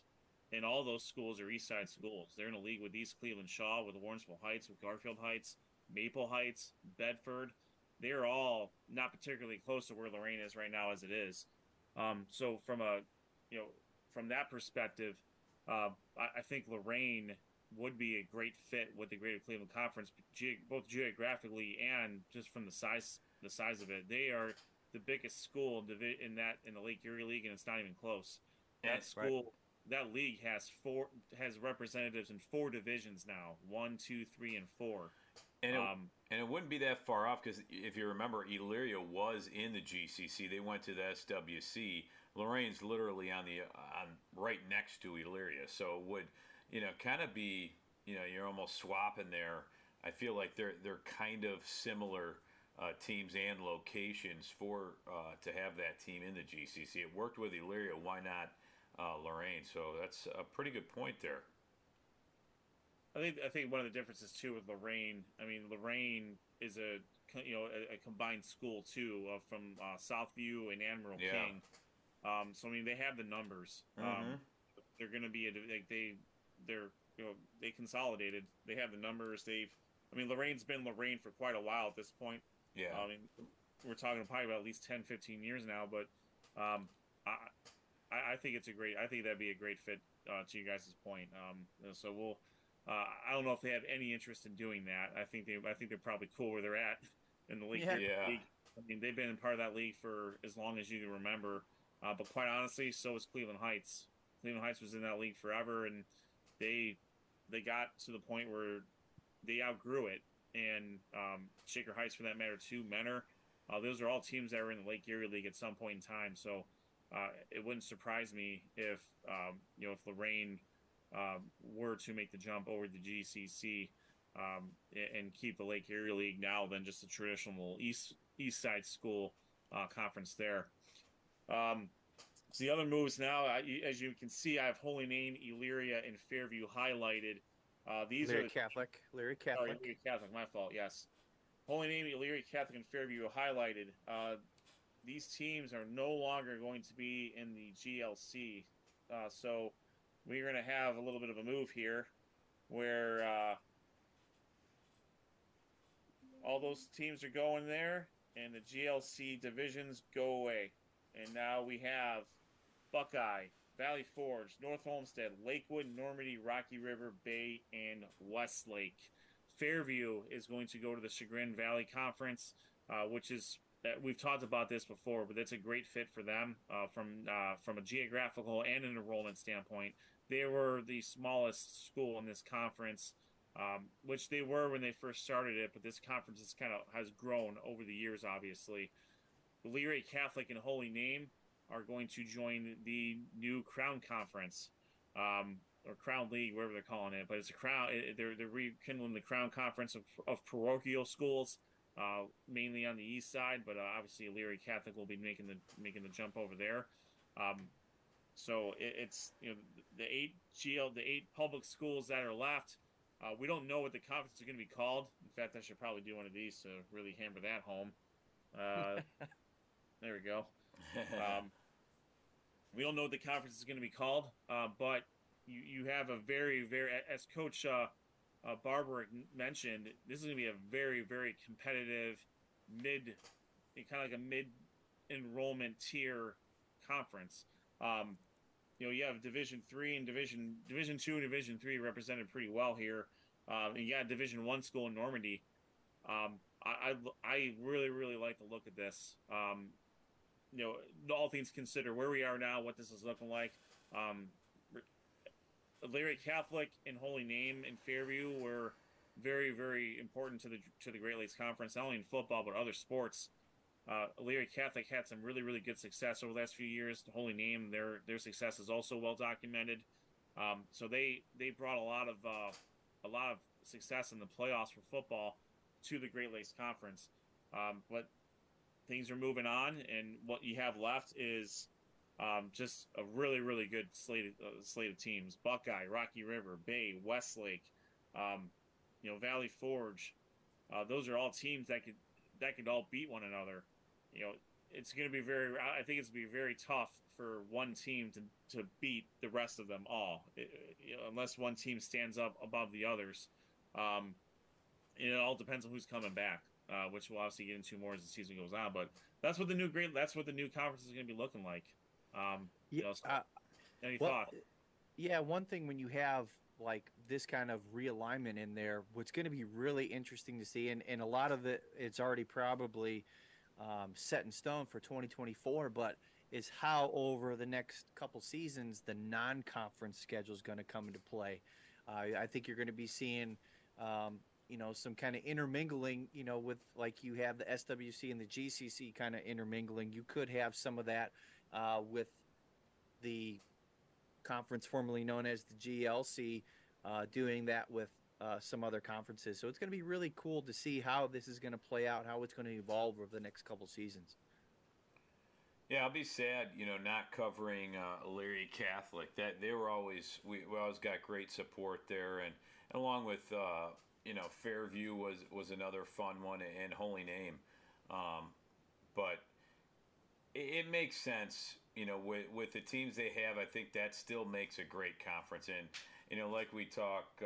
and all those schools are east side schools. They're in a league with East Cleveland Shaw, with Lawrenceville Heights, with Garfield Heights, Maple Heights, Bedford. They're all not particularly close to where Lorraine is right now as it is. So from from that perspective, I think Lorraine would be a great fit with the Greater Cleveland Conference, both geographically and just from the size of it. They are the biggest school in the Lake Erie League, and it's not even close. That school, that league has representatives in 4 divisions now: 1, 2, 3, and 4. And it wouldn't be that far off because if you remember, Elyria was in the GCC. They went to the SWC. Lorraine's literally on right next to Elyria, so it would kind of be you're almost swapping there. I feel like they're kind of similar teams and locations for to have that team in the GCC. It worked with Elyria. Why not Lorraine? So that's a pretty good point there. I think one of the differences too with Lorraine. I mean, Lorraine is a combined school too from Southview and Admiral King. So I mean, they have the numbers. They're going to be they consolidated. They have the numbers. Lorraine's been Lorraine for quite a while at this point. Yeah. I mean, we're talking probably about at least 10, 15 years now. But I think I think that'd be a great fit to you guys' point. So we'll. I don't know if they have any interest in doing that. I think they're probably cool where they're at in the league. Yeah. I mean, they've been part of that league for as long as you can remember. But quite honestly, so is Cleveland Heights. Cleveland Heights was in that league forever, and they got to the point where they outgrew it. And Shaker Heights, for that matter, too. Menor. Those are all teams that were in the Lake Erie League at some point in time. So it wouldn't surprise me if if Lorraine were to make the jump over the GCC and keep the Lake Erie League now than just a traditional East Side school conference there. So the other moves now, as you can see, I have Holy Name, Elyria, and Fairview highlighted. These Lyric are Catholic. Sorry, Lyric Catholic. My fault. Yes, Holy Name, Elyria Catholic, and Fairview highlighted. These teams are no longer going to be in the GLC. So we're going to have a little bit of a move here where all those teams are going there and the GLC divisions go away. And now we have Buckeye, Valley Forge, North Homestead, Lakewood, Normandy, Rocky River, Bay, and Westlake. Fairview is going to go to the Chagrin Valley Conference, which is we've talked about this before, but that's a great fit for them from a geographical and an enrollment standpoint. They were the smallest school in this conference, which they were when they first started it, but this conference has grown over the years, obviously. Leary Catholic and Holy Name are going to join the new Crown Conference, or Crown League, whatever they're calling it. But it's a Crown. They're rekindling the Crown Conference of parochial schools, mainly on the east side. But obviously, Leary Catholic will be making the jump over there. So it's the eight public schools that are left. We don't know what the conference is going to be called. In fact, I should probably do one of these to really hammer that home. There we go. We don't know what the conference is going to be called, but you have a very, very, as Coach Barberic mentioned, this is going to be a very, very competitive kind of like a mid-enrollment tier conference. You have Division 3 and Division 2 and Division 3 represented pretty well here. And you got Division 1 school in Normandy. I really, really like the look of this. All things considered, where we are now, what this is looking like. Leary Catholic and Holy Name and Fairview were very, very important to the Great Lakes Conference, not only in football but other sports. Leary Catholic had some really, really good success over the last few years. The Holy Name, their success is also well documented. So they brought a lot of success in the playoffs for football to the Great Lakes Conference. But things are moving on, and what you have left is just a really, really good slate of teams. Buckeye, Rocky River, Bay, Westlake, Valley Forge. Those are all teams that could all beat one another. It's going to be I think it's going to be very tough for one team to beat the rest of them all, unless one team stands up above the others. It all depends on who's coming back, which we'll obviously get into more as the season goes on. But that's what the new conference is going to be looking like. Any thought? Yeah, one thing when you have like this kind of realignment in there, what's going to be really interesting to see, and a lot of it's already probably set in stone for 2024, but is how over the next couple seasons the non-conference schedule is going to come into play. I think you're going to be seeing some kind of intermingling, with like you have the SWC and the GCC kind of intermingling. You could have some of that with the conference formerly known as the GLC doing that with some other conferences. So it's going to be really cool to see how this is going to play out, how it's going to evolve over the next couple seasons. Yeah, I'll be sad, not covering Leary Catholic. That we always got great support there, and along with Fairview was another fun one, and Holy Name. But it makes sense, with the teams they have. I think that still makes a great conference. And like we talked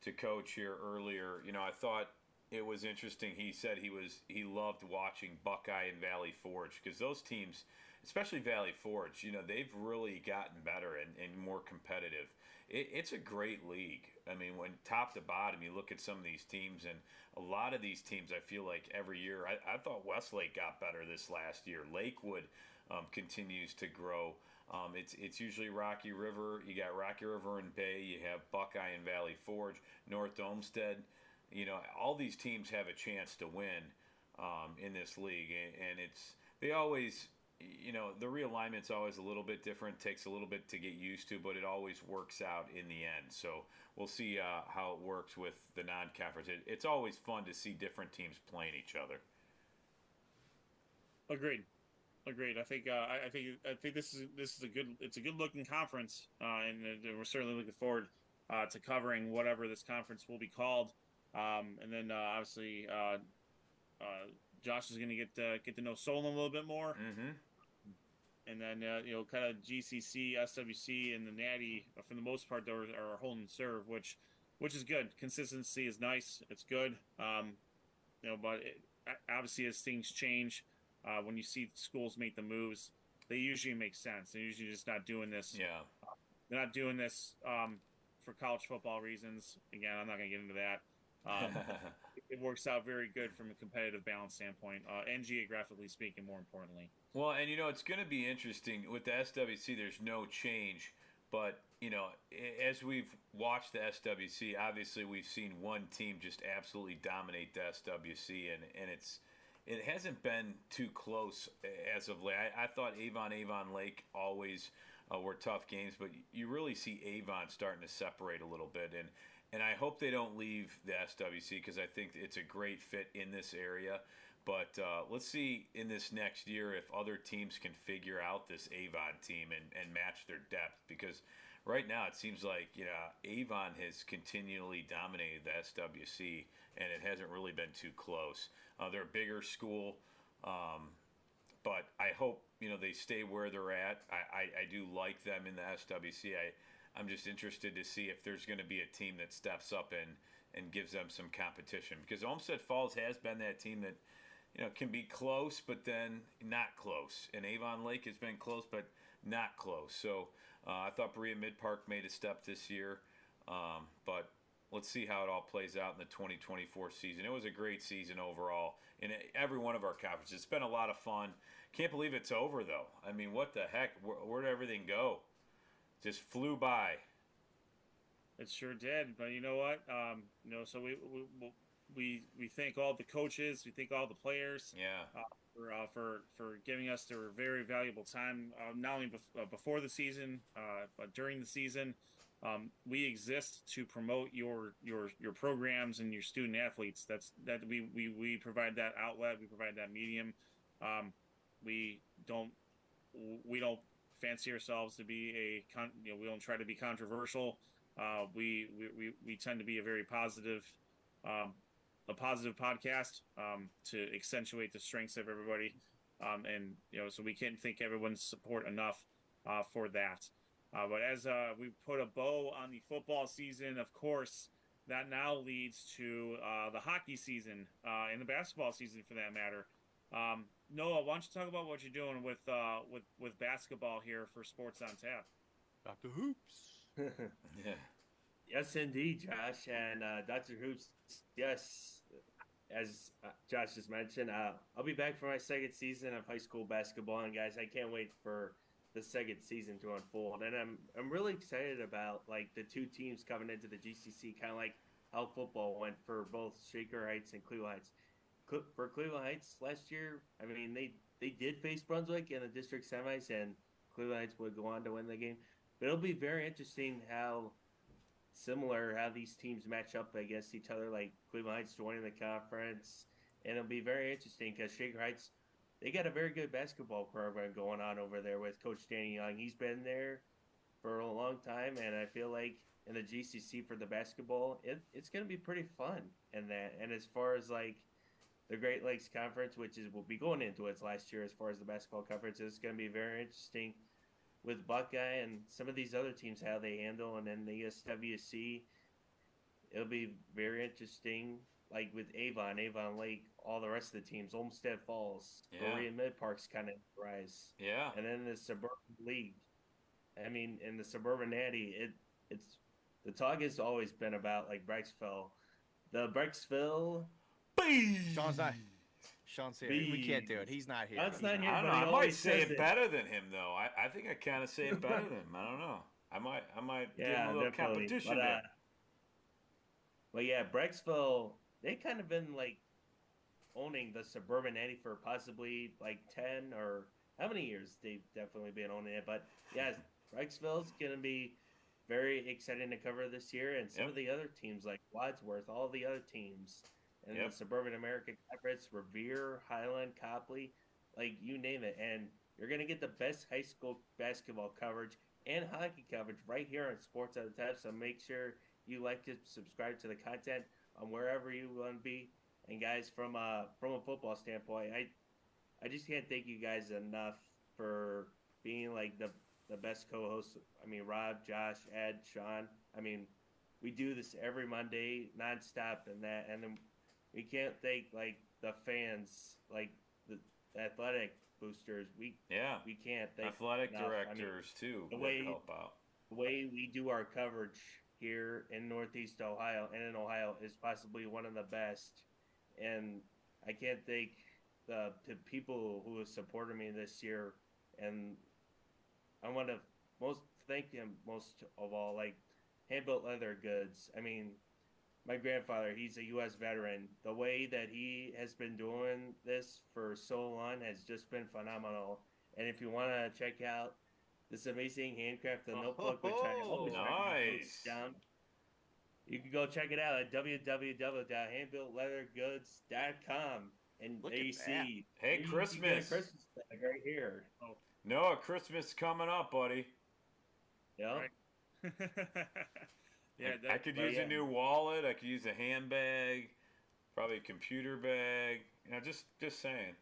to Coach here earlier, I thought it was interesting. He said he loved watching Buckeye and Valley Forge, because those teams, especially Valley Forge, they've really gotten better and more competitive. It's a great league. I mean, when top to bottom, you look at some of these teams, and a lot of these teams, I feel like every year, I thought Westlake got better this last year. Lakewood continues to grow. It's usually Rocky River. You got Rocky River and Bay. You have Buckeye and Valley Forge, North Olmsted. All these teams have a chance to win in this league, and they always, the realignment's always a little bit different. Takes a little bit to get used to, but it always works out in the end. So we'll see how it works with the non-conference. It's always fun to see different teams playing each other. Agreed. I think this is a good looking conference, and we're certainly looking forward to covering whatever this conference will be called. And then obviously Josh is going to get to know Solon a little bit more. Mm-hmm. And then kind of GCC, SWC, and the Natty for the most part are holding serve, which is good. Consistency is nice. It's good. But obviously as things change, when you see schools make the moves, they usually make sense. They're usually just not doing this. Yeah. They're not doing this for college football reasons. Again, I'm not going to get into that. It works out very good from a competitive balance standpoint, and geographically speaking, more importantly. Well, and it's going to be interesting with the SWC. There's no change, but as we've watched the SWC, obviously we've seen one team just absolutely dominate the SWC, and it hasn't been too close as of late. I thought Avon Lake always were tough games, but you really see Avon starting to separate a little bit, and I hope they don't leave the SWC because I think it's a great fit in this area. But let's see in this next year if other teams can figure out this Avon team and match their depth, because right now it seems like Avon has continually dominated the SWC, and it hasn't really been too close. They're a bigger school, but I hope they stay where they're at. I do like them in the SWC. I'm just interested to see if there's going to be a team that steps up and gives them some competition, because Olmsted Falls has been that team that can be close, but then not close. And Avon Lake has been close, but not close. So I thought Berea Mid-Park made a step this year, but let's see how it all plays out in the 2024 season. It was a great season overall in every one of our conferences. It's been a lot of fun. Can't believe it's over, though. I mean, what the heck? Where did everything go? Just flew by. It sure did. But you know what? So we thank all the coaches. We thank all the players. Yeah. For giving us their very valuable time, not only before the season, but during the season. We exist to promote your programs and your student athletes. We provide that outlet. We provide that medium. We don't fancy ourselves to be we don't try to be controversial. We tend to be a very positive. A positive podcast to accentuate the strengths of everybody, and so we can't thank everyone's support enough for that. But as we put a bow on the football season, of course, that now leads to the hockey season and the basketball season, for that matter. Noah, why don't you talk about what you're doing with basketball here for Sports on Tap? Dr. Hoops. Yeah. Yes, indeed, Josh. And Dr. Hoops, yes, as Josh just mentioned, I'll be back for my second season of high school basketball. And, guys, I can't wait for the second season to unfold. And I'm really excited about, like, the two teams coming into the GCC, kind of like how football went for both Shaker Heights and Cleveland Heights. For Cleveland Heights last year, I mean, they did face Brunswick in the district semis, and Cleveland Heights would go on to win the game. But it'll be very interesting how these teams match up against each other, like Cleveland Heights joining the conference. And it'll be very interesting because Shaker Heights, they got a very good basketball program going on over there with Coach Danny Young. He's been there for a long time, and I feel like in the GCC for the basketball, it's going to be pretty fun in that. And as far as like the Great Lakes Conference, which will be going into its last year as far as the basketball conference, it's going to be very interesting with Buckeye and some of these other teams, how they handle. And then the SWC, it'll be very interesting, like with Avon Lake, all the rest of the teams, Olmsted Falls, Berea Mid-Park's kind of rise. Yeah. And then the Suburban League. I mean, in the Suburban Natty, it's the talk has always been about, like, Brecksville. The Brecksville. Sean's here. We can't do it. He's not here. Sean's not here. I don't know. I might say it better than him, though. I think I kind of say it better than him. I don't know. I might give him a little competition there. But yeah, Brecksville, they kind of been like owning the Suburban Natty for possibly like 10 or how many years they've definitely been owning it. But yeah, Brecksville's gonna be very exciting to cover this year, and some of the other teams like Wadsworth, all the other teams. And the Suburban American Conference, Revere, Highland, Copley, like you name it. And you're going to get the best high school basketball coverage and hockey coverage right here on Sports on the Tap. So make sure you like to subscribe to the content on wherever you want to be. And guys, from a football standpoint, I just can't thank you guys enough for being like the best co-host. I mean, Rob, Josh, Ed, Sean. I mean, we do this every Monday nonstop, and then we can't thank like the fans, like the athletic boosters. We can't thank athletic enough. directors too that help out. The way we do our coverage here in Northeast Ohio and in Ohio is possibly one of the best, and I can't thank the people who have supported me this year, and I want to thank him most of all, like Hand-Built Leather Goods. I mean, my grandfather, he's a U.S. veteran. The way that he has been doing this for so long has just been phenomenal. And if you want to check out this amazing handcrafted notebook, which I always recommend down, you can go check it out at www.handbuiltleathergoods.com. And there you see. Hey, Christmas. Christmas bag right here. Oh. Noah, Christmas coming up, buddy. Yeah. Right. Yeah, I could use a new wallet. I could use a handbag, probably a computer bag. You know, just saying.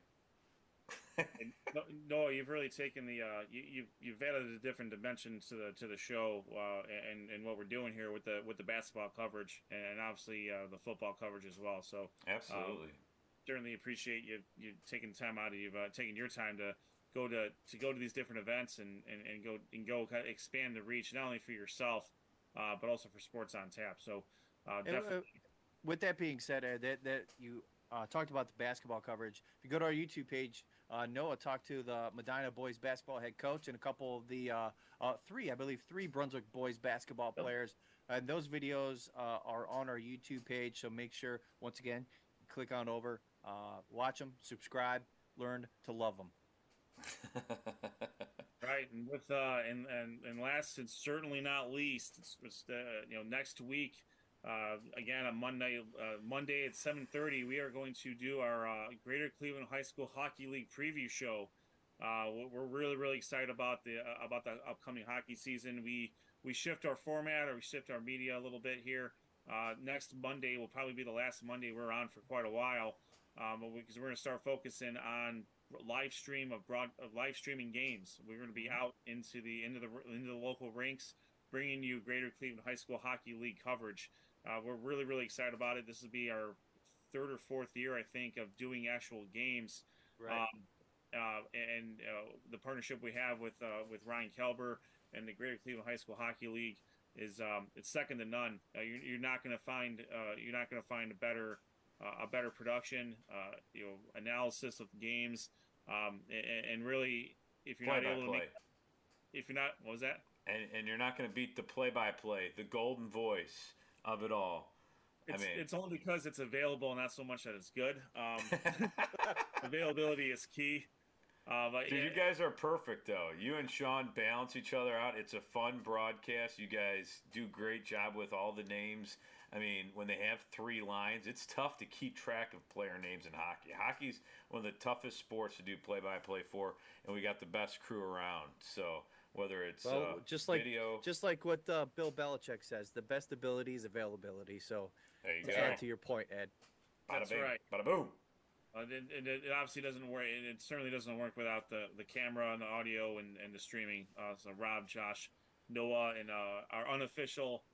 No, you've really taken the you've added a different dimension to the show and what we're doing here with the basketball coverage and obviously the football coverage as well. So absolutely, certainly appreciate you taking time out of taking your time to go to these different events and go kind of expand the reach not only for yourself but also for Sports on Tap. So definitely. With that being said, Ed, that you talked about the basketball coverage. If you go to our YouTube page, Noah talked to the Medina boys basketball head coach and a couple of the three Brunswick boys basketball players. And those videos are on our YouTube page. So make sure, once again, click on over, watch them, subscribe, learn to love them. Right, and with and last and certainly not least, it's next week. Again, on Monday at 7:30, we are going to do our Greater Cleveland High School Hockey League preview show. We're really excited about the upcoming hockey season. We shift our format, or we shift our media a little bit here. Next Monday will probably be the last Monday we're on for quite a while, because we're going to start focusing on live streaming games. We're going to be out into the local rinks, bringing you Greater Cleveland High School Hockey League coverage. We're really excited about it. This will be our third or fourth year, I think, of doing actual games. Right. And the partnership we have with Ryan Kelber and the Greater Cleveland High School Hockey League is it's second to none. You're not going to find a better production, analysis of games, and really, if you're not able to what was that? And you're not going to beat the play-by-play, the golden voice of it all. It's only because it's available, not so much that it's good. Availability is key. But Dude, you guys are perfect, though. You and Sean balance each other out. It's a fun broadcast. You guys do a great job with all the names. I mean, when they have three lines, it's tough to keep track of player names in hockey. Hockey's one of the toughest sports to do play-by-play for, and we got the best crew around. So whether it's video, just like what Bill Belichick says, the best ability is availability. So there you to go. add to your point, Ed. That's bing, right. Bada boom. It obviously doesn't work. It certainly doesn't work without the camera and the audio and the streaming. So Rob, Josh, Noah, and our unofficial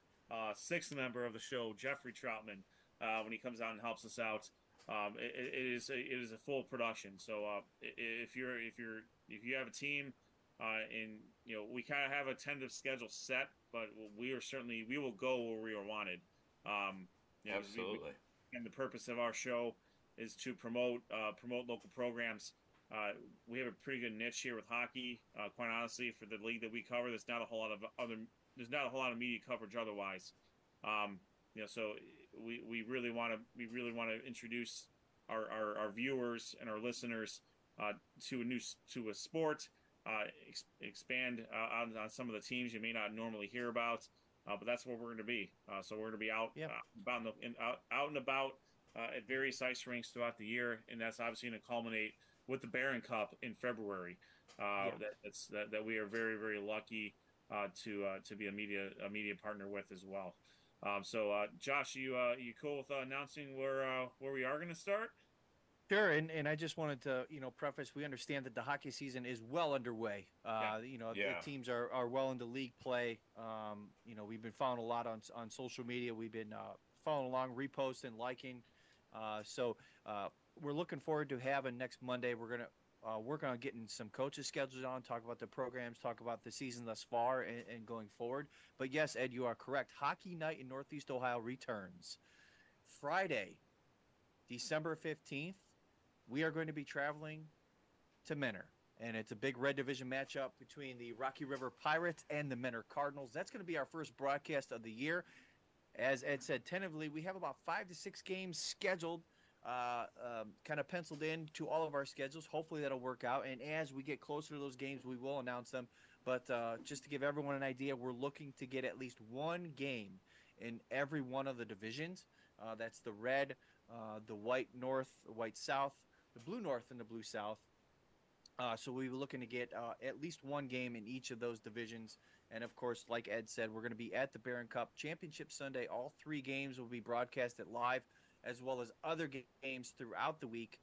sixth member of the show, Jeffrey Troutman, when he comes out and helps us out. It is a full production. So if you have a team, and we kind of have a tentative schedule set, but we will go where we are wanted. Absolutely. And the purpose of our show is to promote local programs. We have a pretty good niche here with hockey. Quite honestly, for the league that we cover, there's not a whole lot of media coverage otherwise. So we really want to introduce our viewers and our listeners to a sport. Expand on some of the teams you may not normally hear about, but that's where we're going to be. So we're going to be out and about at various ice rinks throughout the year, and that's obviously going to culminate with the Barron Cup in February. That we are very lucky to be a media partner with as well. So Josh, you cool with announcing where we are going to start? Sure, and I just wanted to, preface, we understand that the hockey season is well underway. The teams are well into league play. We've been following a lot on social media. We've been following along, reposting, liking. So we're looking forward to having next Monday. We're going to work on getting some coaches scheduled on, talk about the programs, talk about the season thus far and going forward. But yes, Ed, you are correct. Hockey Night in Northeast Ohio returns Friday, December 15th. We are going to be traveling to Menor, and it's a big Red Division matchup between the Rocky River Pirates and the Menor Cardinals. That's going to be our first broadcast of the year. As Ed said, tentatively, we have about 5 to 6 games scheduled, kind of penciled in to all of our schedules. Hopefully that'll work out, and as we get closer to those games, we will announce them. But just to give everyone an idea, we're looking to get at least one game in every one of the divisions. That's the red, the white north, the white south, the blue north, and the blue south. So we were looking to get at least one game in each of those divisions. And, of course, like Ed said, we're going to be at the Barron Cup Championship Sunday. All 3 games will be broadcasted live, as well as other games throughout the week.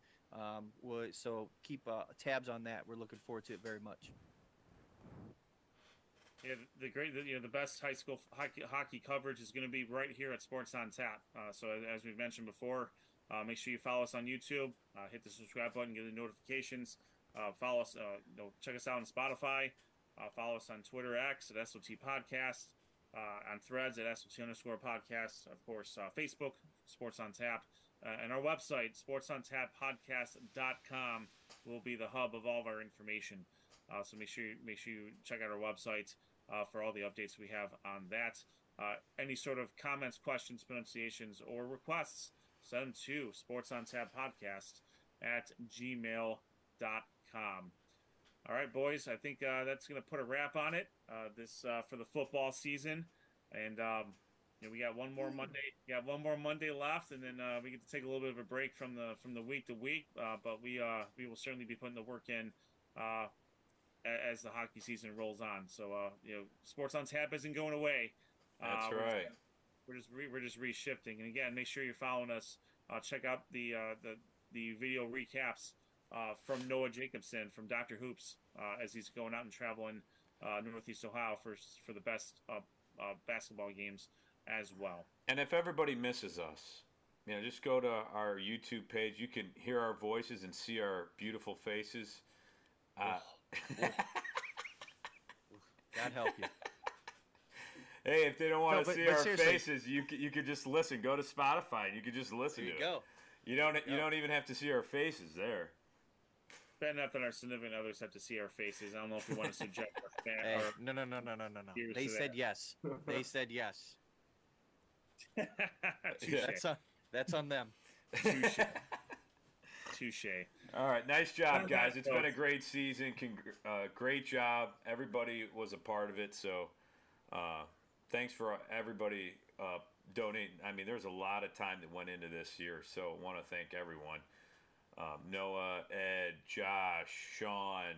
So keep tabs on that. We're looking forward to it very much. Yeah, the best high school hockey coverage is going to be right here at Sports on Tap. So as we've mentioned before, make sure you follow us on YouTube. Hit the subscribe button, get the notifications. Follow us. Check us out on Spotify. Follow us on Twitter X at SOT Podcast. On Threads at SOT_podcast. Of course, Facebook Sports on Tap, and our website sportsontappodcast.com will be the hub of all of our information. So make sure you check out our website for all the updates we have on that. Any sort of comments, questions, pronunciations, or requests, send them to sportsontappodcast@gmail.com. All right, boys. I think that's going to put a wrap on it. For the football season, and we got one more Monday. We got one more Monday left, and then we get to take a little bit of a break from the week to week. But we will certainly be putting the work in as the hockey season rolls on. So Sports on Tap isn't going away. That's right. We're just reshifting. And again, make sure you're following us. Check out the video recaps from Noah Jacobson from Dr. Hoops as he's going out and traveling Northeast Ohio for the best basketball games as well. And if everybody misses us, just go to our YouTube page. You can hear our voices and see our beautiful faces. God help you. Hey, if they don't want to see our seriously, faces, you could just listen. Go to Spotify and you could just listen to it. There you go. You don't even have to see our faces there. Bad enough that our significant others have to see our faces. I don't know if we want to subject our fan. Hey, no. They said yes. They said yes. That's on them. Touche. All right, nice job, guys. It's been a great season. Great job. Everybody was a part of it. So, thanks for everybody donating. I mean, there's a lot of time that went into this year. So, I want to thank everyone. Noah, Ed, Josh, Sean,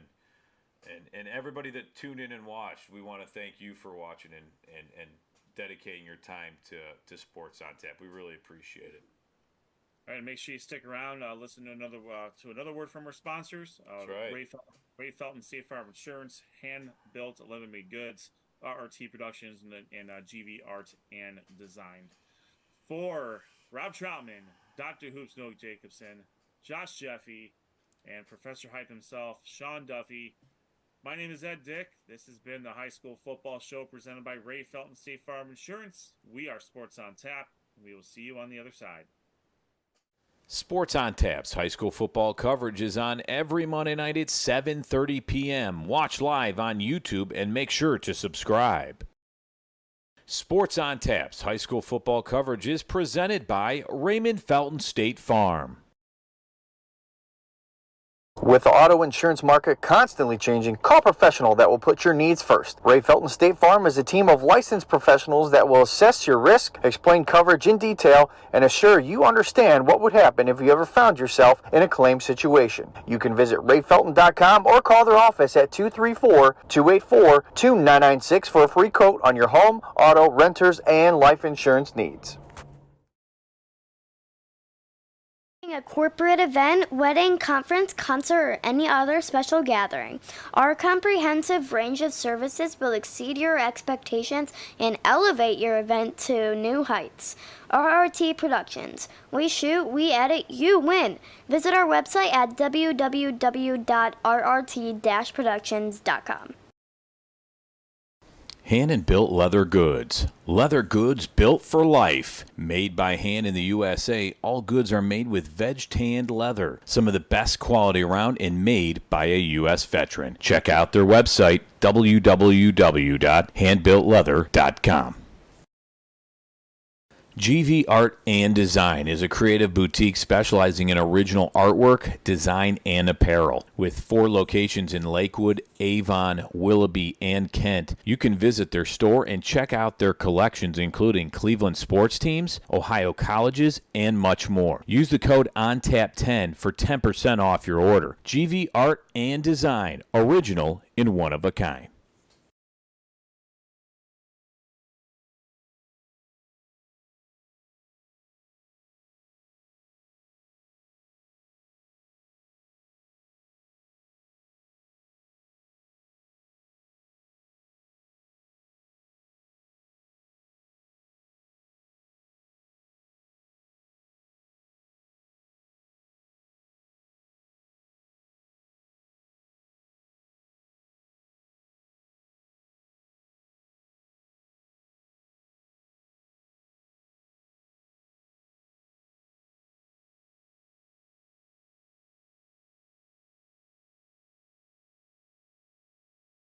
and everybody that tuned in and watched. We want to thank you for watching and dedicating your time to Sports on Tap. We really appreciate it. All right, make sure you stick around. Listen to another word from our sponsors. That's right. Ray Felton State Farm Insurance, hand-built, 11-made goods, RRT Productions, and GV Art and Design. For Rob Troutman, Dr. Hoops Noah Jacobson, Josh Jeffy, and Professor Hype himself, Sean Duffy. My name is Ed Dick. This has been the High School Football Show presented by Ray Felton State Farm Insurance. We are Sports on Tap, and we will see you on the other side. Sports on Tap's high school football coverage is on every Monday night at 7:30 p.m. Watch live on YouTube and make sure to subscribe. Sports on Tap's high school football coverage is presented by Raymond Felton State Farm. With the auto insurance market constantly changing, call a professional that will put your needs first. Ray Felton State Farm is a team of licensed professionals that will assess your risk, explain coverage in detail, and assure you understand what would happen if you ever found yourself in a claim situation. You can visit rayfelton.com or call their office at 234-284-2996 for a free quote on your home, auto, renters, and life insurance needs. A corporate event, wedding, conference, concert, or any other special gathering. Our comprehensive range of services will exceed your expectations and elevate your event to new heights. RRT Productions. We shoot, we edit, you win. Visit our website at www.rrt-productions.com. Hand and built leather goods. Leather goods built for life. Made by hand in the USA, all goods are made with veg-tanned leather. Some of the best quality around and made by a U.S. veteran. Check out their website, www.handbuiltleather.com. GV Art and Design is a creative boutique specializing in original artwork, design, and apparel. With 4 locations in Lakewood, Avon, Willoughby, and Kent, you can visit their store and check out their collections including Cleveland sports teams, Ohio colleges, and much more. Use the code ONTAP10 for 10% off your order. GV Art and Design, original and one of a kind.